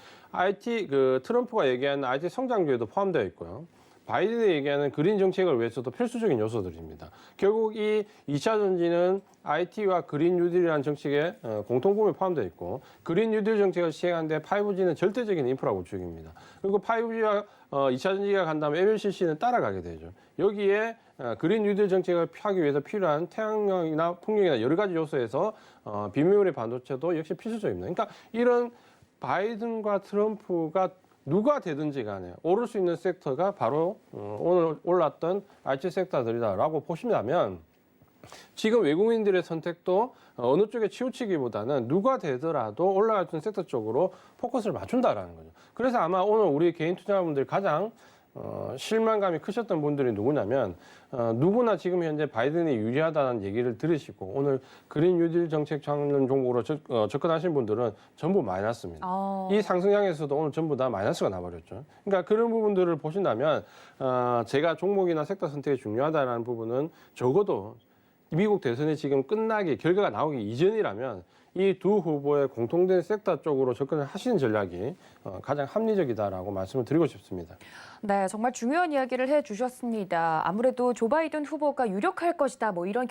트럼프가 얘기하는 IT 성장주에도 포함되어 있고요. 바이든이 얘기하는 그린 정책을 위해서도 필수적인 요소들입니다. 결국 이 2차 전지는 IT와 그린 뉴딜이라는 정책에 공통분에 포함되어 있고 그린 뉴딜 정책을 시행하는데 5G는 절대적인 인프라 구축입니다. 그리고 5G와 2차 전지가 간다면 MLCC는 따라가게 되죠. 여기에 그린 뉴딜 정책을 하기 위해서 필요한 태양광이나 풍력이나 여러 가지 요소에서 비메모리 반도체도 역시 필수적입니다. 그러니까 이런 바이든과 트럼프가 누가 되든지 간에 오를 수 있는 섹터가 바로 오늘 올랐던 IT 섹터들이다라고 보시면 지금 외국인들의 선택도 어느 쪽에 치우치기보다는 누가 되더라도 올라갈 수 있는 섹터 쪽으로 포커스를 맞춘다라는 거죠. 그래서 아마 오늘 우리 개인 투자자분들이 가장 실망감이 크셨던 분들이 누구냐면 누구나 지금 현재 바이든이 유리하다는 얘기를 들으시고 오늘 그린 뉴딜 정책 관련 종목으로 접근하신 분들은 전부 마이너스입니다. 이 상승장에서도 오늘 전부 다 마이너스가 나버렸죠. 그러니까 그런 부분들을 보신다면 제가 종목이나 섹터 선택이 중요하다는 부분은 적어도 미국 대선이 지금 결과가 나오기 이전이라면 이 두 후보의 공통된 섹터 쪽으로 접근을 하시는 전략이 가장 합리적이다라고 말씀을 드리고 싶습니다. 네, 정말 중요한 이야기를 해주셨습니다. 아무래도 조 바이든 후보가 유력할 것이다, 뭐 이런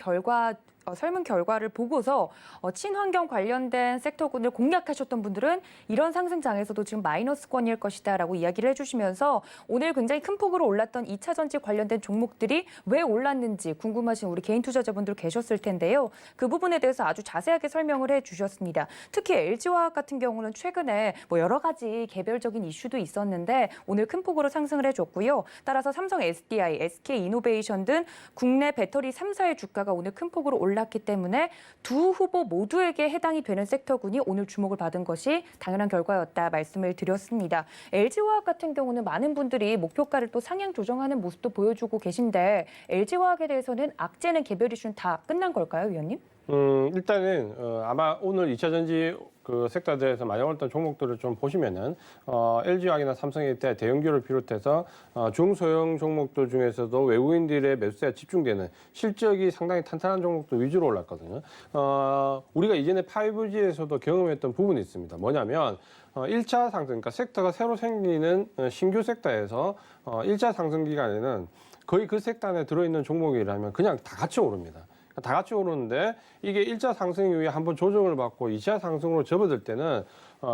설문 결과를 보고서 친환경 관련된 섹터군을 공략하셨던 분들은 이런 상승장에서도 지금 마이너스권일 것이다라고 이야기를 해주시면서 오늘 굉장히 큰 폭으로 올랐던 2차 전지 관련된 종목들이 왜 올랐는지 궁금하신 우리 개인 투자자분들 계셨을 텐데요. 그 부분에 대해서 아주 자세하게 설명을 해주셨습니다. 특히 LG화학 같은 경우는 최근에 뭐 여러 가지 개별적인 이슈도 있었는데 오늘 큰 폭으로 상승을 해줬고요. 따라서 삼성 SDI, SK이노베이션 등 국내 배터리 3사의 주가가 오늘 큰 폭으로 올랐기 때문에 두 후보 모두에게 해당이 되는 섹터군이 오늘 주목을 받은 것이 당연한 결과였다 말씀을 드렸습니다. LG화학 같은 경우는 많은 분들이 목표가를 또 상향 조정하는 모습도 보여주고 계신데 LG화학에 대해서는 악재는 개별 이슈는 다 끝난 걸까요, 위원님? 일단은 아마 오늘 2차 전지 그 섹터들에서 많이 올랐던 종목들을 좀 보시면은 LG화학이나 삼성에 대형주를 비롯해서 중소형 종목들 중에서도 외국인들의 매수세가 집중되는 실적이 상당히 탄탄한 종목들 위주로 올랐거든요. 우리가 이전에 5G에서도 경험했던 부분이 있습니다. 뭐냐면 1차 상승, 그러니까 섹터가 새로 생기는 신규 섹터에서 1차 상승 기간에는 거의 그 섹터 안에 들어있는 종목이라면 그냥 다 같이 오릅니다. 다 같이 오르는데 이게 1차 상승 이후에 한번 조정을 받고 2차 상승으로 접어들 때는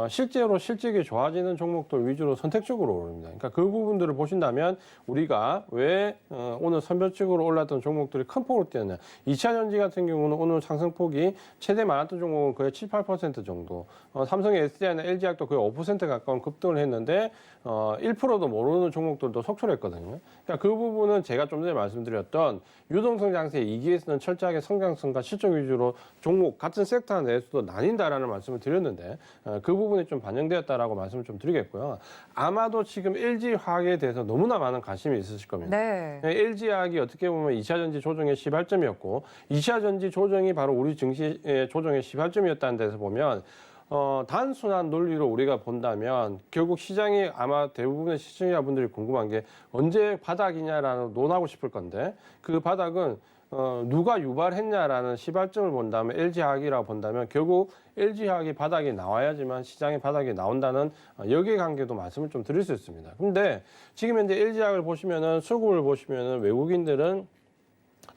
실제로 실적이 좋아지는 종목들 위주로 선택적으로 오릅니다. 그러니까 그 부분들을 보신다면 우리가 왜 오늘 선별적으로 올랐던 종목들이 큰 폭으로 뛰었냐. 2차 전지 같은 경우는 오늘 상승폭이 최대 많았던 종목은 거의 7, 8% 정도. 삼성의 SDI나 LG화학도 거의 5% 가까운 급등을 했는데 1%도 모르는 종목들도 속출했거든요. 그러니까 그 부분은 제가 좀 전에 말씀드렸던 유동성 장세 2기에서는 철저하게 성장성과 실적 위주로 종목 같은 섹터 내에서도 나뉜다라는 말씀을 드렸는데 그 부분이 좀 반영되었다라고 말씀을 좀 드리겠고요. 아마도 지금 LG화학에 대해서 너무나 많은 관심이 있으실 겁니다. 네. LG화학이 어떻게 보면 2차전지 조정의 시발점이었고 2차전지 조정이 바로 우리 증시의 조정의 시발점이었다는 데서 보면 단순한 논리로 우리가 본다면 결국 시장이 아마 대부분의 시청자분들이 궁금한 게 언제 바닥이냐라는 논하고 싶을 건데 그 바닥은 누가 유발했냐라는 시발점을 본다면 LG화학이라고 본다면 결국 LG화학이 바닥이 나와야지만 시장의 바닥이 나온다는 역의관계도 말씀을 좀 드릴 수 있습니다. 근데 지금 현재 LG화학을 보시면은 수급을 보시면은 외국인들은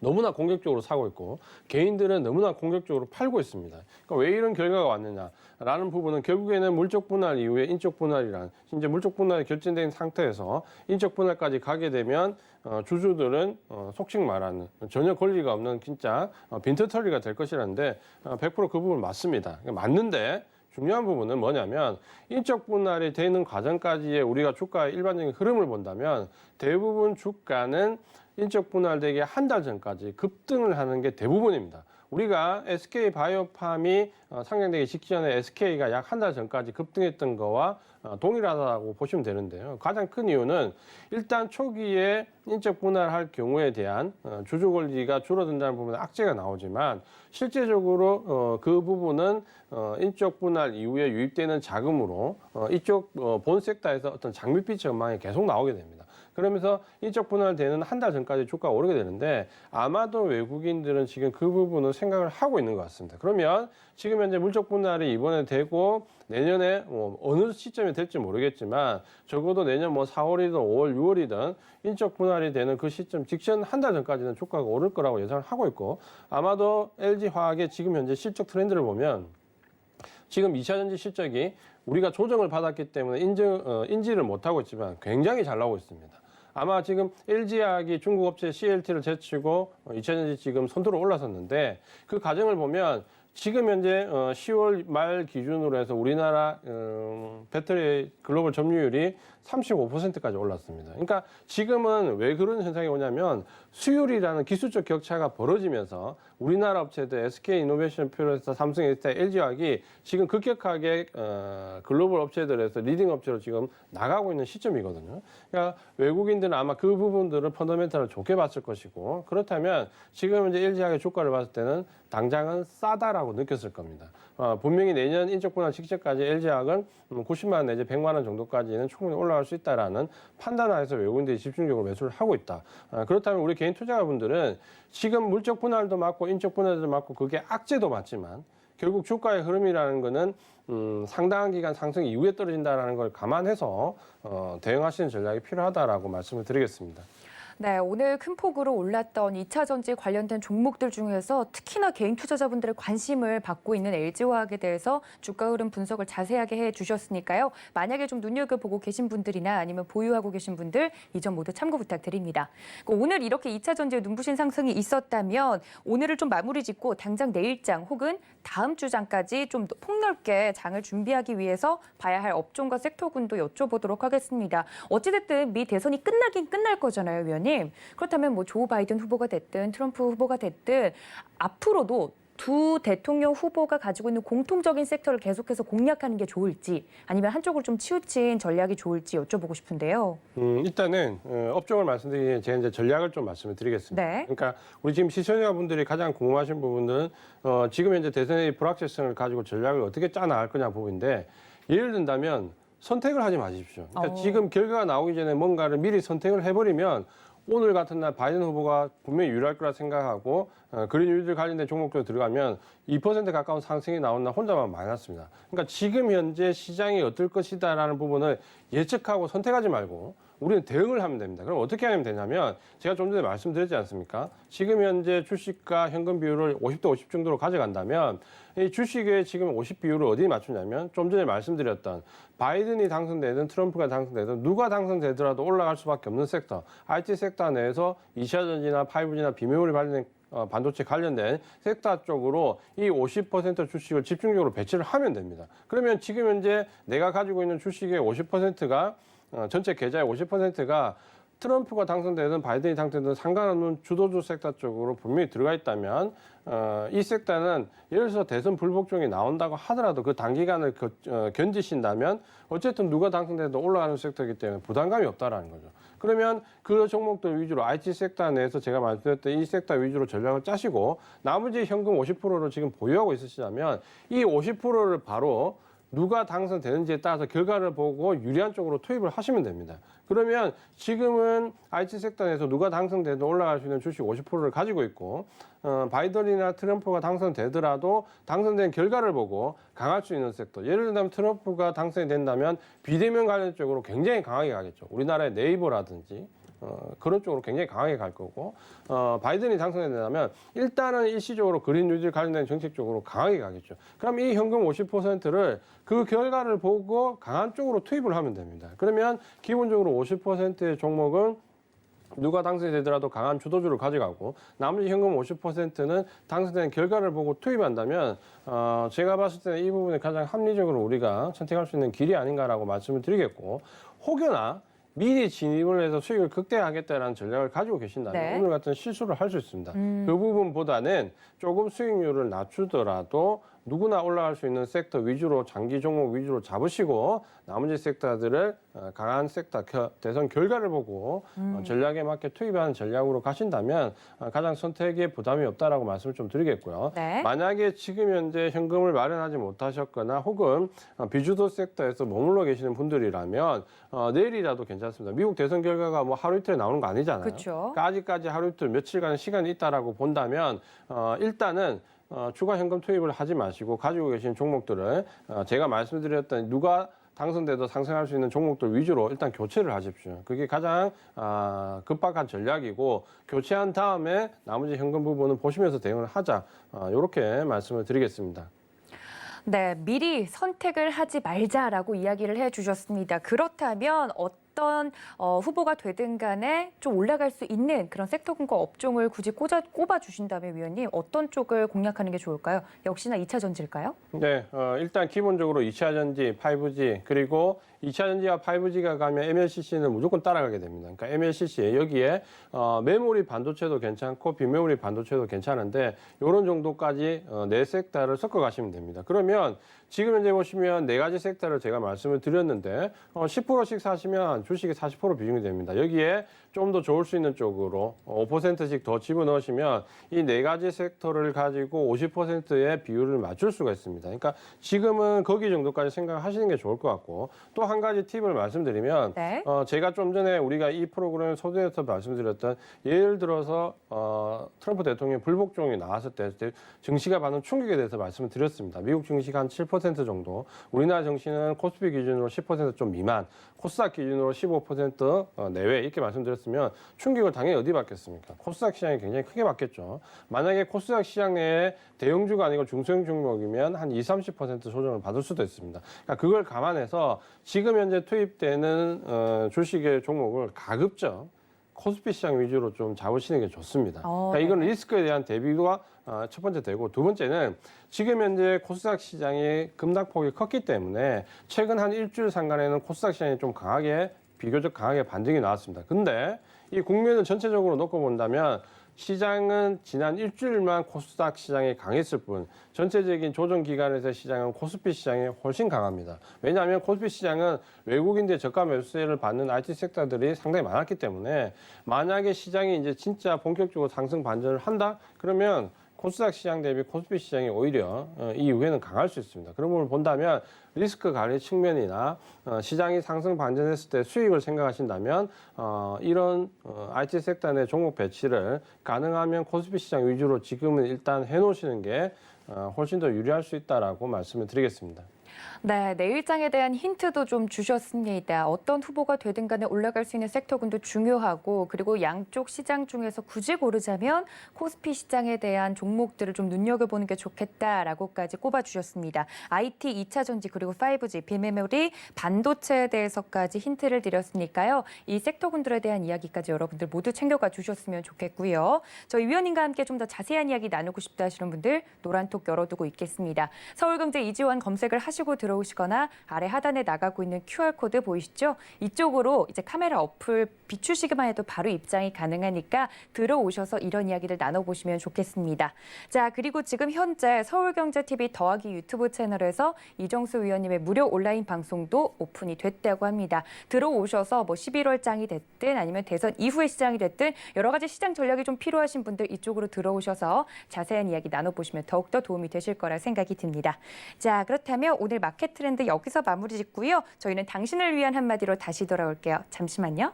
너무나 공격적으로 사고 있고 개인들은 너무나 공격적으로 팔고 있습니다. 그러니까 왜 이런 결과가 왔느냐라는 부분은 결국에는 물적 분할 이후에 인적 분할이란 이제 물적 분할이 결정된 상태에서 인적 분할까지 가게 되면 주주들은 속칭 말하는 전혀 권리가 없는 진짜 빈털터리가 될 것이라는데 100% 그 부분 맞습니다. 맞는데 중요한 부분은 뭐냐면 인적 분할이 되는 과정까지의 우리가 주가의 일반적인 흐름을 본다면 대부분 주가는 인적 분할되기 한 달 전까지 급등을 하는 게 대부분입니다. 우리가 SK 바이오팜이 상장되기 직전에 SK가 약 한 달 전까지 급등했던 거와 동일하다고 보시면 되는데요. 가장 큰 이유는 일단 초기에 인적 분할할 경우에 대한 주주 권리가 줄어든다는 부분에 악재가 나오지만 실제적으로 그 부분은 인적 분할 이후에 유입되는 자금으로 이쪽 본 섹터에서 어떤 장밋빛 전망이 계속 나오게 됩니다. 그러면서 인적 분할되는 한 달 전까지 주가가 오르게 되는데 아마도 외국인들은 지금 그 부분을 생각을 하고 있는 것 같습니다. 그러면 지금 현재 물적 분할이 이번에 되고 내년에 어느 시점이 될지 모르겠지만 적어도 내년 4월이든 5월, 6월이든 인적 분할이 되는 그 시점 직전 한 달 전까지는 주가가 오를 거라고 예상을 하고 있고 아마도 LG화학의 지금 현재 실적 트렌드를 보면 지금 2차전지 실적이 우리가 조정을 받았기 때문에 인지를 못하고 있지만 굉장히 잘 나오고 있습니다. 아마 지금 LG화학이 중국 업체 CLT를 제치고 2차전지 지금 선두로 올라섰는데 그 과정을 보면 지금 현재 10월 말 기준으로 해서 우리나라 배터리 글로벌 점유율이 35%까지 올랐습니다. 그러니까 지금은 왜 그런 현상이 오냐면 수율이라는 기술적 격차가 벌어지면서 우리나라 업체들 SK이노베이션 표에서 삼성, SK, LG화학이 지금 급격하게 글로벌 업체들에서 리딩 업체로 지금 나가고 있는 시점이거든요. 그러니까 외국인들은 아마 그 부분들을 펀더멘탈을 좋게 봤을 것이고 그렇다면 지금 이제 LG화학의 주가를 봤을 때는 당장은 싸다라고 느꼈을 겁니다. 분명히 내년 인적 분할 직전까지 LG화학은 90만 원 내지 100만 원 정도까지는 충분히 올라갈 수 있다라는 판단하에서 외국인들이 집중적으로 매수를 하고 있다. 그렇다면 우리 개인 투자자분들은 지금 물적 분할도 맞고 인적 분할도 맞고 그게 악재도 맞지만 결국 주가의 흐름이라는 거는 상당한 기간 상승 이후에 떨어진다라는 걸 감안해서 대응하시는 전략이 필요하다라고 말씀을 드리겠습니다. 네, 오늘 큰 폭으로 올랐던 2차 전지 관련된 종목들 중에서 특히나 개인 투자자분들의 관심을 받고 있는 LG화학에 대해서 주가 흐름 분석을 자세하게 해주셨으니까요. 만약에 좀 눈여겨보고 계신 분들이나 아니면 보유하고 계신 분들 이 점 모두 참고 부탁드립니다. 오늘 이렇게 2차 전지의 눈부신 상승이 있었다면 오늘을 좀 마무리 짓고 당장 내일장 혹은 다음 주장까지 좀 폭넓게 장을 준비하기 위해서 봐야 할 업종과 섹터군도 여쭤보도록 하겠습니다. 어찌됐든 미 대선이 끝나긴 끝날 거잖아요, 위원님. 그렇다면 뭐 조 바이든 후보가 됐든 트럼프 후보가 됐든 앞으로도 두 대통령 후보가 가지고 있는 공통적인 섹터를 계속해서 공략하는 게 좋을지 아니면 한쪽으로 좀 치우친 전략이 좋을지 여쭤보고 싶은데요. 일단은 업종을 말씀드리기 전에 제가 이제 전략을 좀 말씀을 드리겠습니다. 네. 그러니까 우리 지금 시청자분들이 가장 궁금하신 부분은 지금 현재 대선의 불확실성을 가지고 전략을 어떻게 짜나갈 거냐 부분인데 예를 든다면 선택을 하지 마십시오. 그러니까 지금 결과가 나오기 전에 뭔가를 미리 선택을 해버리면 오늘 같은 날 바이든 후보가 분명히 유리할 거라 생각하고 그린 뉴딜 관련된 종목들 들어가면 2% 가까운 상승이 나온 날 혼자만 마이너스입니다. 그러니까 지금 현재 시장이 어떨 것이다라는 부분을 예측하고 선택하지 말고 우리는 대응을 하면 됩니다. 그럼 어떻게 하면 되냐면 제가 좀 전에 말씀드렸지 않습니까? 지금 현재 주식과 현금 비율을 50대 50 정도로 가져간다면 이 주식의 지금 50 비율을 어디에 맞추냐면 좀 전에 말씀드렸던 바이든이 당선되든 트럼프가 당선되든 누가 당선되더라도 올라갈 수밖에 없는 섹터, IT 섹터 내에서 2차전지나 5G나 비메모리 관련된 반도체 관련된 섹터 쪽으로 이 50% 주식을 집중적으로 배치를 하면 됩니다. 그러면 지금 현재 내가 가지고 있는 주식의 50%가 전체 계좌의 50%가 트럼프가 당선되든 바이든이 당선되든 상관없는 주도주 섹터 쪽으로 분명히 들어가 있다면 이 섹터는 예를 들어서 대선 불복종이 나온다고 하더라도 그 단기간을 견디신다면 어쨌든 누가 당선돼도 올라가는 섹터이기 때문에 부담감이 없다라는 거죠. 그러면 그 종목들 위주로 IT 섹터 내에서 제가 말씀드렸던 이 섹터 위주로 전략을 짜시고 나머지 현금 50%를 지금 보유하고 있으시다면 이 50%를 바로 누가 당선되는지에 따라서 결과를 보고 유리한 쪽으로 투입을 하시면 됩니다. 그러면 지금은 IT 섹터 내에서 누가 당선돼도 올라갈 수 있는 주식 50%를 가지고 있고 바이든이나 트럼프가 당선되더라도 당선된 결과를 보고 강할 수 있는 섹터. 예를 들면 트럼프가 당선이 된다면 비대면 관련 쪽으로 굉장히 강하게 가겠죠. 우리나라의 네이버라든지 그런 쪽으로 굉장히 강하게 갈 거고 바이든이 당선된다면 일단은 일시적으로 그린 뉴딜 관련된 정책 쪽으로 강하게 가겠죠. 그럼 이 현금 50%를 그 결과를 보고 강한 쪽으로 투입을 하면 됩니다. 그러면 기본적으로 50%의 종목은 누가 당선이 되더라도 강한 주도주를 가져가고 나머지 현금 50%는 당선된 결과를 보고 투입한다면 제가 봤을 때는 이 부분이 가장 합리적으로 우리가 선택할 수 있는 길이 아닌가라고 말씀을 드리겠고 혹여나 미리 진입을 해서 수익을 극대화하겠다는 전략을 가지고 계신다면 네. 오늘 같은 실수를 할 수 있습니다. 그 부분보다는 조금 수익률을 낮추더라도 누구나 올라갈 수 있는 섹터 위주로 장기 종목 위주로 잡으시고 나머지 섹터들을 강한 섹터 대선 결과를 보고 전략에 맞게 투입하는 전략으로 가신다면 가장 선택에 부담이 없다라고 말씀을 좀 드리겠고요. 네. 만약에 지금 현재 현금을 마련하지 못하셨거나 혹은 비주도 섹터에서 머물러 계시는 분들이라면 내일이라도 괜찮습니다. 미국 대선 결과가 뭐 하루 이틀에 나오는 거 아니잖아요. 그렇죠. 그러니까 아직까지 하루 이틀 며칠간 시간이 있다라고 본다면 일단은 추가 현금 투입을 하지 마시고 가지고 계신 종목들을 제가 말씀드렸던 누가 당선돼도 상승할 수 있는 종목들 위주로 일단 교체를 하십시오. 그게 가장 급박한 전략이고 교체한 다음에 나머지 현금 부분은 보시면서 대응을 하자. 이렇게 말씀을 드리겠습니다. 네, 미리 선택을 하지 말자라고 이야기를 해주셨습니다. 그렇다면 어떤 후보가 되든 간에 좀 올라갈 수 있는 그런 섹터군과 업종을 굳이 꼽아주신다면 위원님 어떤 쪽을 공략하는 게 좋을까요? 역시나 2차 전지일까요? 네, 일단 기본적으로 2차 전지, 5G 그리고 2차 전지와 5G가 가면 MLCC는 무조건 따라가게 됩니다. 그러니까 MLCC 여기에 메모리 반도체도 괜찮고 비메모리 반도체도 괜찮은데 이런 정도까지 네 섹터를 섞어 가시면 됩니다. 그러면 지금 현재 보시면 네 가지 섹터를 제가 말씀을 드렸는데 10%씩 사시면 주식이 40% 비중이 됩니다. 여기에 좀 더 좋을 수 있는 쪽으로 5%씩 더 집어넣으시면 이 네 가지 섹터를 가지고 50%의 비율을 맞출 수가 있습니다. 그러니까 지금은 거기 정도까지 생각하시는 게 좋을 것 같고 또 한 가지 팁을 말씀드리면 네. 제가 좀 전에 우리가 이 프로그램 소개에서 말씀드렸던 예를 들어서 트럼프 대통령 불복종이 나왔을 때 증시가 받는 충격에 대해서 말씀을 드렸습니다. 미국 증시가 한 7% 정도, 우리나라 증시는 코스피 기준으로 10% 좀 미만, 코스닥 기준으로 15% 내외 이렇게 말씀드렸으면 충격을 당연히 어디 받겠습니까? 코스닥 시장이 굉장히 크게 받겠죠. 만약에 코스닥 시장 내에 대형주가 아니고 중소형 종목이면 한 20-30% 조정을 받을 수도 있습니다. 그러니까 그걸 감안해서 지금 현재 투입되는 주식의 종목을 가급적 코스피 시장 위주로 좀 잡으시는 게 좋습니다. 그러니까 이건 리스크에 대한 대비가 첫 번째 되고 두 번째는 지금 현재 코스닥 시장이 급락폭이 컸기 때문에 최근 한 일주일 상간에는 코스닥 시장이 좀 강하게 비교적 강하게 반등이 나왔습니다. 근데 이 국면을 전체적으로 놓고 본다면 시장은 지난 일주일만 코스닥 시장이 강했을 뿐 전체적인 조정 기간에서의 시장은 코스피 시장이 훨씬 강합니다. 왜냐하면 코스피 시장은 외국인들의 저가 매수세를 받는 IT 섹터들이 상당히 많았기 때문에 만약에 시장이 이제 진짜 본격적으로 상승 반전을 한다? 그러면 코스닥 시장 대비 코스피 시장이 오히려 이후에는 강할 수 있습니다. 그런 부분을 본다면 리스크 관리 측면이나 시장이 상승 반전했을 때 수익을 생각하신다면 이런 IT 섹터 내 종목 배치를 가능하면 코스피 시장 위주로 지금은 일단 해놓으시는 게 훨씬 더 유리할 수 있다라고 말씀을 드리겠습니다. 네, 내일장에 대한 힌트도 좀 주셨습니다. 어떤 후보가 되든 간에 올라갈 수 있는 섹터군도 중요하고 그리고 양쪽 시장 중에서 굳이 고르자면 코스피 시장에 대한 종목들을 좀 눈여겨보는 게 좋겠다라고까지 꼽아주셨습니다. IT, 2차 전지 그리고 5G, 비메모리, 반도체에 대해서까지 힌트를 드렸으니까요. 이 섹터군들에 대한 이야기까지 여러분들 모두 챙겨가 주셨으면 좋겠고요. 저희 위원님과 함께 좀 더 자세한 이야기 나누고 싶다 하시는 분들 노란톡 열어두고 있겠습니다. 서울경제 이지원 검색을 하시고 유튜브 들어오시거나 아래 하단에 나가고 있는 QR코드 보이시죠? 이쪽으로 이제 카메라 어플 비추시기만 해도 바로 입장이 가능하니까 들어오셔서 이런 이야기를 나눠보시면 좋겠습니다. 자, 그리고 지금 현재 서울경제TV 더하기 유튜브 채널에서 이정수 위원님의 무료 온라인 방송도 오픈이 됐다고 합니다. 들어오셔서 뭐 11월장이 됐든 아니면 대선 이후의 시장이 됐든 여러 가지 시장 전략이 좀 필요하신 분들 이쪽으로 들어오셔서 자세한 이야기 나눠보시면 더욱더 도움이 되실 거라 생각이 듭니다. 자, 그렇다면 오늘 마켓 트렌드 여기서 마무리 짓고요. 저희는 당신을 위한 한마디로 다시 돌아올게요. 잠시만요.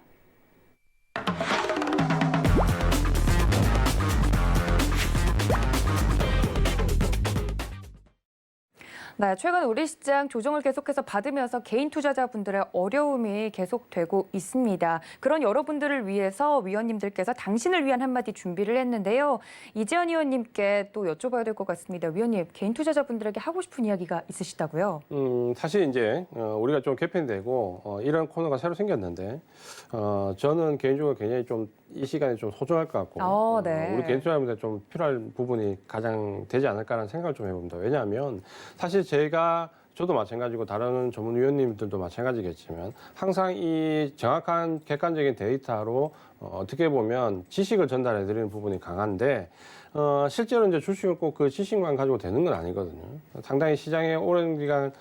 네, 최근 우리 시장 조정을 계속해서 받으면서 개인 투자자분들의 어려움이 계속되고 있습니다. 그런 여러분들을 위해서 위원님들께서 당신을 위한 한마디 준비를 했는데요. 이재현 위원님께 또 여쭤봐야 될 것 같습니다. 위원님, 개인 투자자분들에게 하고 싶은 이야기가 있으시다고요? 사실 이제 우리가 좀 개편되고 이런 코너가 새로 생겼는데 저는 개인적으로 굉장히 좀 이 시간이 좀 소중할 것 같고 네. 우리 개인 투자자분들 좀 필요할 부분이 가장 되지 않을까라는 생각을 좀 해봅니다. 왜냐하면 사실 저도 마찬가지고 다른 전문위원님들도 마찬가지겠지만 항상 이 정확한 객관적인 데이터로 어떻게 보면 지식을 전달해 드리는 부분이 강한데 실제로 이제 주식을 꼭 그 지식만 가지고 되는 건 아니거든요. 상당히 시장에 오랜 기간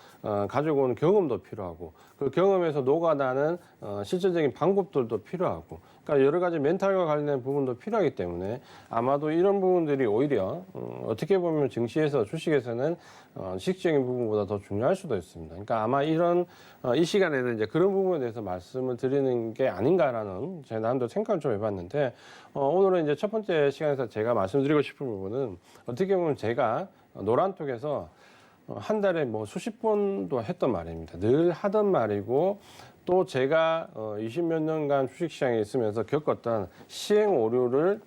가지고 온 경험도 필요하고 그 경험에서 녹아나는 실질적인 방법들도 필요하고 그러니까 여러 가지 멘탈과 관련된 부분도 필요하기 때문에 아마도 이런 부분들이 오히려 어떻게 보면 증시에서 주식에서는 지식적인 부분보다 더 중요할 수도 있습니다. 그러니까 아마 이 시간에는 이제 그런 부분에 대해서 말씀을 드리는 게 아닌가라는 제 나름대로 생각을 좀 해봤는데 오늘은 이제 첫 번째 시간에서 제가 말씀드리고 싶은 부분은 어떻게 보면 제가 노란톡에서 한 달에 뭐 수십 번도 했던 말입니다. 늘 하던 말이고 또 제가 20몇 년간 주식시장에 있으면서 겪었던 시행 오류를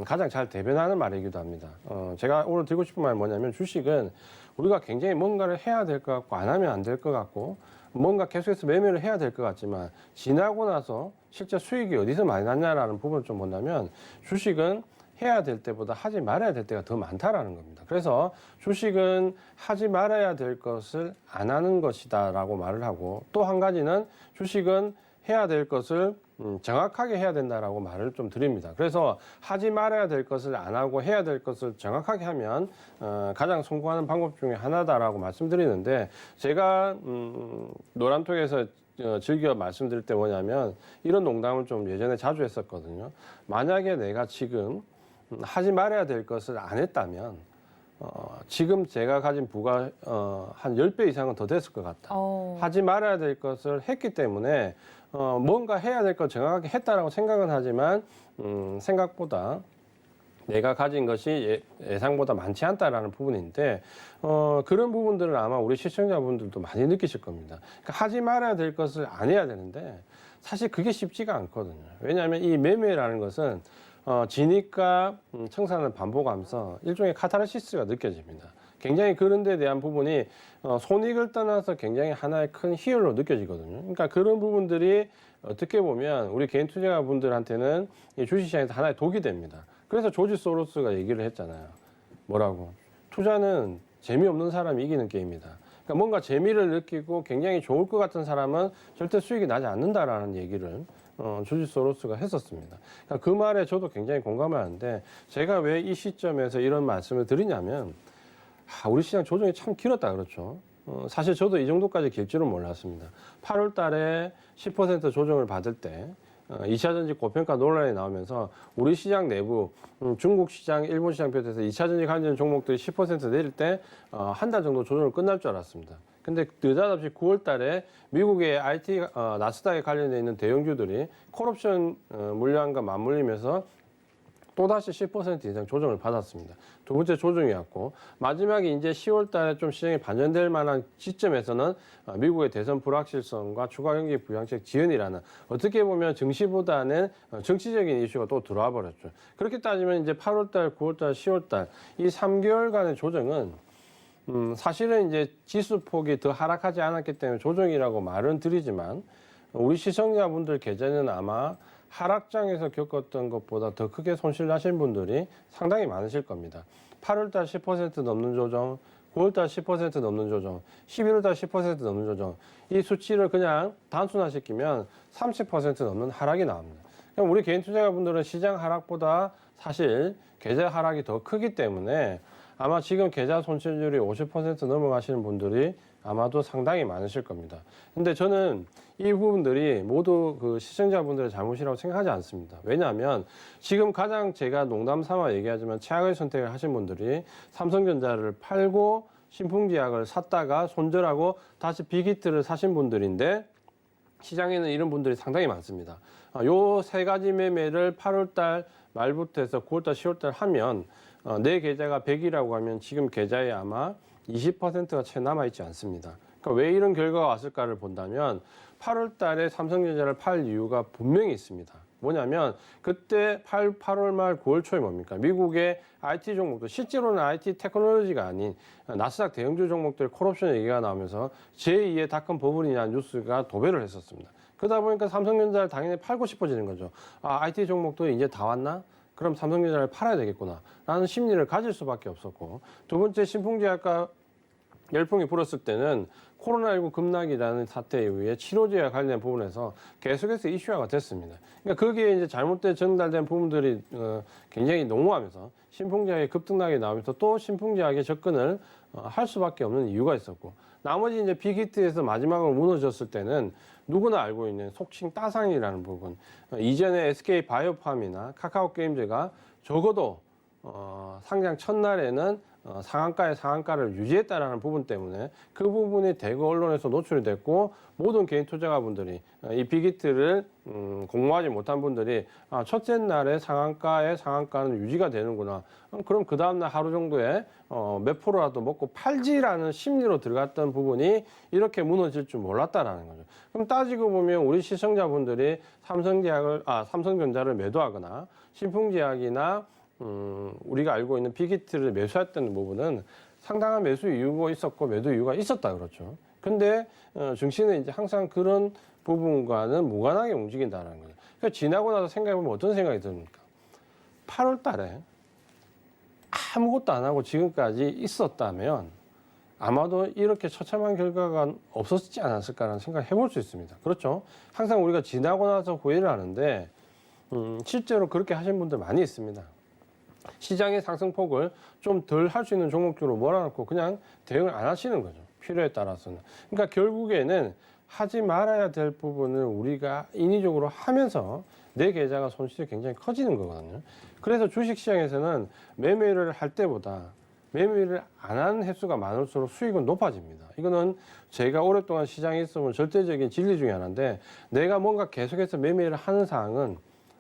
가장 잘 대변하는 말이기도 합니다. 제가 오늘 드리고 싶은 말은 뭐냐면 주식은 우리가 굉장히 뭔가를 해야 될 것 같고 안 하면 안 될 것 같고 뭔가 계속해서 매매를 해야 될 것 같지만 지나고 나서 실제 수익이 어디서 많이 났냐라는 부분을 좀 본다면 주식은 해야 될 때보다 하지 말아야 될 때가 더 많다라는 겁니다. 그래서 주식은 하지 말아야 될 것을 안 하는 것이다라고 말을 하고 또 한 가지는 주식은 해야 될 것을 정확하게 해야 된다라고 말을 좀 드립니다. 그래서 하지 말아야 될 것을 안 하고 해야 될 것을 정확하게 하면 가장 성공하는 방법 중에 하나다라고 말씀드리는데 제가 노란톡에서 즐겨 말씀드릴 때 뭐냐면 이런 농담을 좀 예전에 자주 했었거든요. 만약에 내가 지금 하지 말아야 될 것을 안 했다면 지금 제가 가진 부가 한 10배 이상은 더 됐을 것 같다. 하지 말아야 될 것을 했기 때문에 뭔가 해야 될 걸 정확하게 했다라고 생각은 하지만 생각보다 내가 가진 것이 예상보다 많지 않다라는 부분인데 그런 부분들은 아마 우리 시청자분들도 많이 느끼실 겁니다. 그러니까 하지 말아야 될 것을 안 해야 되는데 사실 그게 쉽지가 않거든요. 왜냐하면 이 매매라는 것은 진입과 청산을 반복하면서 일종의 카타르시스가 느껴집니다. 굉장히 그런 데 대한 부분이 손익을 떠나서 굉장히 하나의 큰 희열로 느껴지거든요. 그러니까 그런 부분들이 어떻게 보면 우리 개인 투자자분들한테는 이 주식시장에서 하나의 독이 됩니다. 그래서 조지 소로스가 얘기를 했잖아요. 뭐라고? 투자는 재미없는 사람이 이기는 게임이다. 그러니까 뭔가 재미를 느끼고 굉장히 좋을 것 같은 사람은 절대 수익이 나지 않는다라는 얘기를 조지 소로스가 했었습니다. 그러니까 그 말에 저도 굉장히 공감을 하는데 제가 왜 이 시점에서 이런 말씀을 드리냐면 우리 시장 조정이 참 길었다 그렇죠. 사실 저도 이 정도까지 길 줄은 몰랐습니다. 8월 달에 10% 조정을 받을 때 2차전지 고평가 논란이 나오면서 우리 시장 내부 중국 시장, 일본 시장 비롯해서 2차전지 관련 종목들이 10% 내릴 때 한 달 정도 조정을 끝날 줄 알았습니다. 근데 느닷없이 9월 달에 미국의 IT 나스닥에 관련돼 있는 대형주들이 콜옵션 물량과 맞물리면서 또다시 10% 이상 조정을 받았습니다. 두 번째 조정이었고 마지막에 이제 10월 달에 좀 시장이 반전될 만한 시점에서는 미국의 대선 불확실성과 추가 경기 부양책 지연이라는 어떻게 보면 증시보다는 정치적인 이슈가 또 들어와 버렸죠. 그렇게 따지면 이제 8월 달, 9월 달, 10월 달 이 3개월간의 조정은 사실은 이제 지수 폭이 더 하락하지 않았기 때문에 조정이라고 말은 드리지만 우리 시청자분들 계좌는 아마 하락장에서 겪었던 것보다 더 크게 손실 나신 분들이 상당히 많으실 겁니다. 8월달 10% 넘는 조정, 9월달 10% 넘는 조정, 11월달 10% 넘는 조정, 이 수치를 그냥 단순화시키면 30% 넘는 하락이 나옵니다. 그럼 우리 개인 투자자분들은 시장 하락보다 사실 계좌 하락이 더 크기 때문에 아마 지금 계좌 손실률이 50% 넘어가시는 분들이 아마도 상당히 많으실 겁니다. 근데 저는 이 부분들이 모두 그 시청자분들의 잘못이라고 생각하지 않습니다. 왜냐하면 지금 가장 제가 농담 삼아 얘기하지만 최악의 선택을 하신 분들이 삼성전자를 팔고 신풍제약을 샀다가 손절하고 다시 빅히트를 사신 분들인데 시장에는 이런 분들이 상당히 많습니다. 요 세 가지 매매를 8월달 말부터 해서 9월달, 10월달 하면 내 계좌가 100이라고 하면 지금 계좌에 아마 20%가 채 남아있지 않습니다. 그러니까 왜 이런 결과가 왔을까를 본다면 8월 달에 삼성전자를 팔 이유가 분명히 있습니다. 뭐냐면 그때 8월 말 9월 초에 뭡니까? 미국의 IT 종목들, 실제로는 IT 테크놀로지가 아닌 나스닥 대형주 종목들 콜옵션 얘기가 나오면서 제2의 닷컴 버블이냐는 뉴스가 도배를 했었습니다. 그러다 보니까 삼성전자를 당연히 팔고 싶어지는 거죠. 아, IT 종목도 이제 다 왔나? 그럼 삼성전자를 팔아야 되겠구나 라는 심리를 가질 수밖에 없었고, 두 번째 신풍제약과 열풍이 불었을 때는 코로나19 급락이라는 사태 이후에 치료제와 관련 부분에서 계속해서 이슈화가 됐습니다. 그러니까 거기에 이제 잘못된 전달된 부분들이 굉장히 농후하면서 신풍제약이 급등락이 나오면서 또 신풍제약에 접근을 할 수밖에 없는 이유가 있었고, 나머지 이제 빅히트에서 마지막으로 무너졌을 때는 누구나 알고 있는 속칭 따상이라는 부분, 이전에 SK 바이오팜이나 카카오 게임즈가 적어도 상장 첫날에는 상한가의 상한가를 유지했다라는 부분 때문에 그 부분이 대거 언론에서 노출이 됐고, 모든 개인 투자가분들이 이 빅히트를 공모하지 못한 분들이 첫째 날에 상한가의 상한가는 유지가 되는구나. 그럼 그 다음날 하루 정도에 몇 프로라도 먹고 팔지라는 심리로 들어갔던 부분이 이렇게 무너질 줄 몰랐다라는 거죠. 그럼 따지고 보면 우리 시청자분들이 삼성전자를 매도하거나 신풍제약이나 우리가 알고 있는 빅히트를 매수했던 부분은 상당한 매수 이유가 있었고 매도 이유가 있었다 그렇죠. 근데 증시는 이제 항상 그런 부분과는 무관하게 움직인다는 거죠. 그러니까 지나고 나서 생각해보면 어떤 생각이 듭니까? 8월 달에 아무것도 안 하고 지금까지 있었다면 아마도 이렇게 처참한 결과가 없었지 않았을까라는 생각을 해볼 수 있습니다. 그렇죠? 항상 우리가 지나고 나서 후회를 하는데 실제로 그렇게 하신 분들 많이 있습니다. 시장의 상승폭을 좀 덜 할 수 있는 종목주로 몰아놓고 그냥 대응을 안 하시는 거죠. 필요에 따라서는. 그러니까 결국에는 하지 말아야 될 부분을 우리가 인위적으로 하면서 내 계좌가 손실이 굉장히 커지는 거거든요. 그래서 주식시장에서는 매매를 할 때보다 매매를 안 하는 횟수가 많을수록 수익은 높아집니다. 이거는 제가 오랫동안 시장에 있어본 절대적인 진리 중에 하나인데, 내가 뭔가 계속해서 매매를 하는 상황은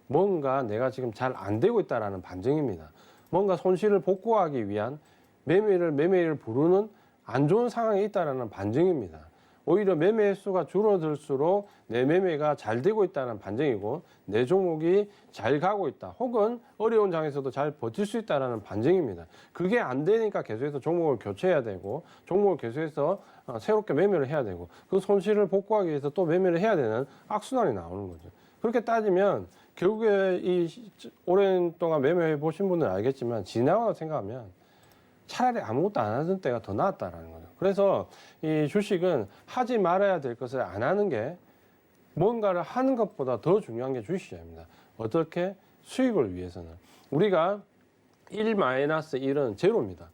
뭔가 내가 지금 잘 안 되고 있다는 반증입니다. 뭔가 손실을 복구하기 위한 매매를 부르는 안 좋은 상황에 있다는 반증입니다. 오히려 매매 횟수가 줄어들수록 내 매매가 잘 되고 있다는 반증이고, 내 종목이 잘 가고 있다, 혹은 어려운 장에서도 잘 버틸 수 있다는 반증입니다. 그게 안 되니까 계속해서 종목을 교체해야 되고, 종목을 계속해서 새롭게 매매를 해야 되고, 그 손실을 복구하기 위해서 또 매매를 해야 되는 악순환이 나오는 거죠. 그렇게 따지면 결국에 이 오랜 동안 매매해 보신 분들은 알겠지만, 지나가고 생각하면 차라리 아무것도 안 하던 때가 더 나았다라는 거죠. 그래서 이 주식은 하지 말아야 될 것을 안 하는 게, 뭔가를 하는 것보다 더 중요한 게 주식시장입니다. 어떻게? 수익을 위해서는. 우리가 1-1은 제로입니다.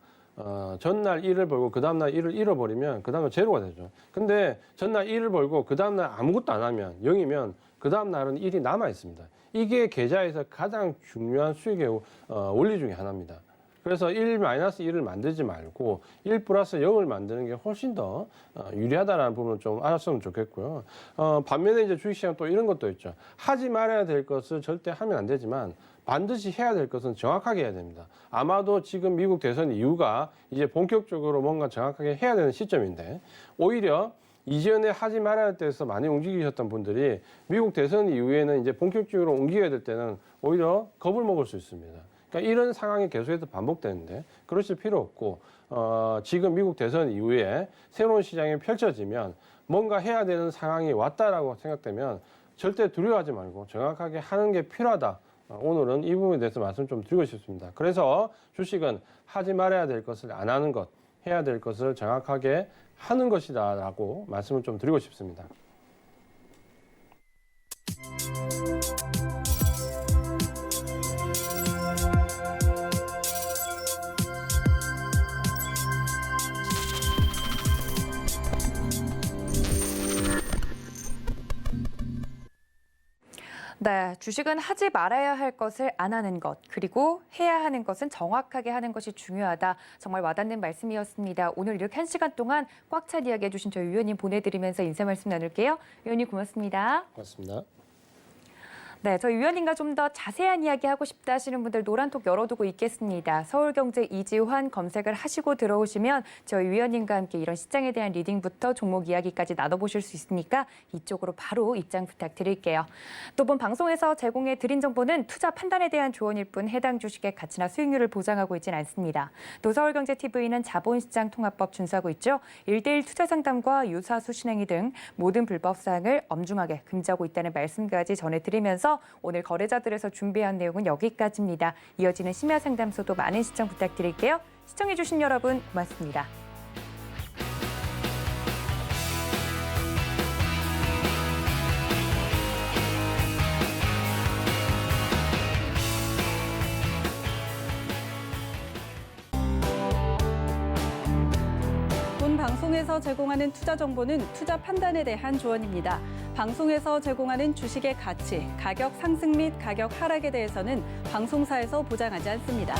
전날 1을 벌고 그 다음날 1을 잃어버리면 그 다음날 제로가 되죠. 근데 전날 1을 벌고 그 다음날 아무것도 안 하면 0이면 그 다음날은 1이 남아 있습니다. 이게 계좌에서 가장 중요한 수익의 원리 중에 하나입니다. 그래서 1-1을 만들지 말고 1+0을 만드는 게 훨씬 더 유리하다는 부분을 좀 알았으면 좋겠고요. 반면에 이제 주식시장 또 이런 것도 있죠. 하지 말아야 될 것을 절대 하면 안 되지만 반드시 해야 될 것은 정확하게 해야 됩니다. 아마도 지금 미국 대선 이후가 이제 본격적으로 뭔가 정확하게 해야 되는 시점인데, 오히려 이전에 하지 말아야 할 때에서 많이 움직이셨던 분들이 미국 대선 이후에는 이제 본격적으로 움직여야 될 때는 오히려 겁을 먹을 수 있습니다. 그러니까 이런 상황이 계속해서 반복되는데 그러실 필요 없고, 지금 미국 대선 이후에 새로운 시장이 펼쳐지면 뭔가 해야 되는 상황이 왔다라고 생각되면 절대 두려워하지 말고 정확하게 하는 게 필요하다. 오늘은 이 부분에 대해서 말씀 좀 드리고 싶습니다. 그래서 주식은 하지 말아야 될 것을 안 하는 것, 해야 될 것을 정확하게 하는 것이다라고 말씀을 좀 드리고 싶습니다. 네, 주식은 하지 말아야 할 것을 안 하는 것, 그리고 해야 하는 것은 정확하게 하는 것이 중요하다. 정말 와닿는 말씀이었습니다. 오늘 이렇게 1시간 동안 꽉 찬 이야기 해주신 저희 위원님 보내드리면서 인사 말씀 나눌게요. 위원님 고맙습니다. 고맙습니다. 네, 저희 위원님과 좀 더 자세한 이야기 하고 싶다 하시는 분들 노란톡 열어두고 있겠습니다. 서울경제 이지환 검색을 하시고 들어오시면 저희 위원님과 함께 이런 시장에 대한 리딩부터 종목 이야기까지 나눠보실 수 있으니까 이쪽으로 바로 입장 부탁드릴게요. 또 본 방송에서 제공해 드린 정보는 투자 판단에 대한 조언일 뿐 해당 주식의 가치나 수익률을 보장하고 있지는 않습니다. 또 서울경제TV는 자본시장 통합법 준수하고 있죠. 1:1 투자 상담과 유사수 신행위 등 모든 불법 사항을 엄중하게 금지하고 있다는 말씀까지 전해드리면서 오늘 거래자들에서 준비한 내용은 여기까지입니다. 이어지는 심야 상담소도 많은 시청 부탁드릴게요. 시청해주신 여러분 고맙습니다. 본 방송에서 제공하는 투자 정보는 투자 판단에 대한 조언입니다. 방송에서 제공하는 주식의 가치, 가격 상승 및 가격 하락에 대해서는 방송사에서 보장하지 않습니다.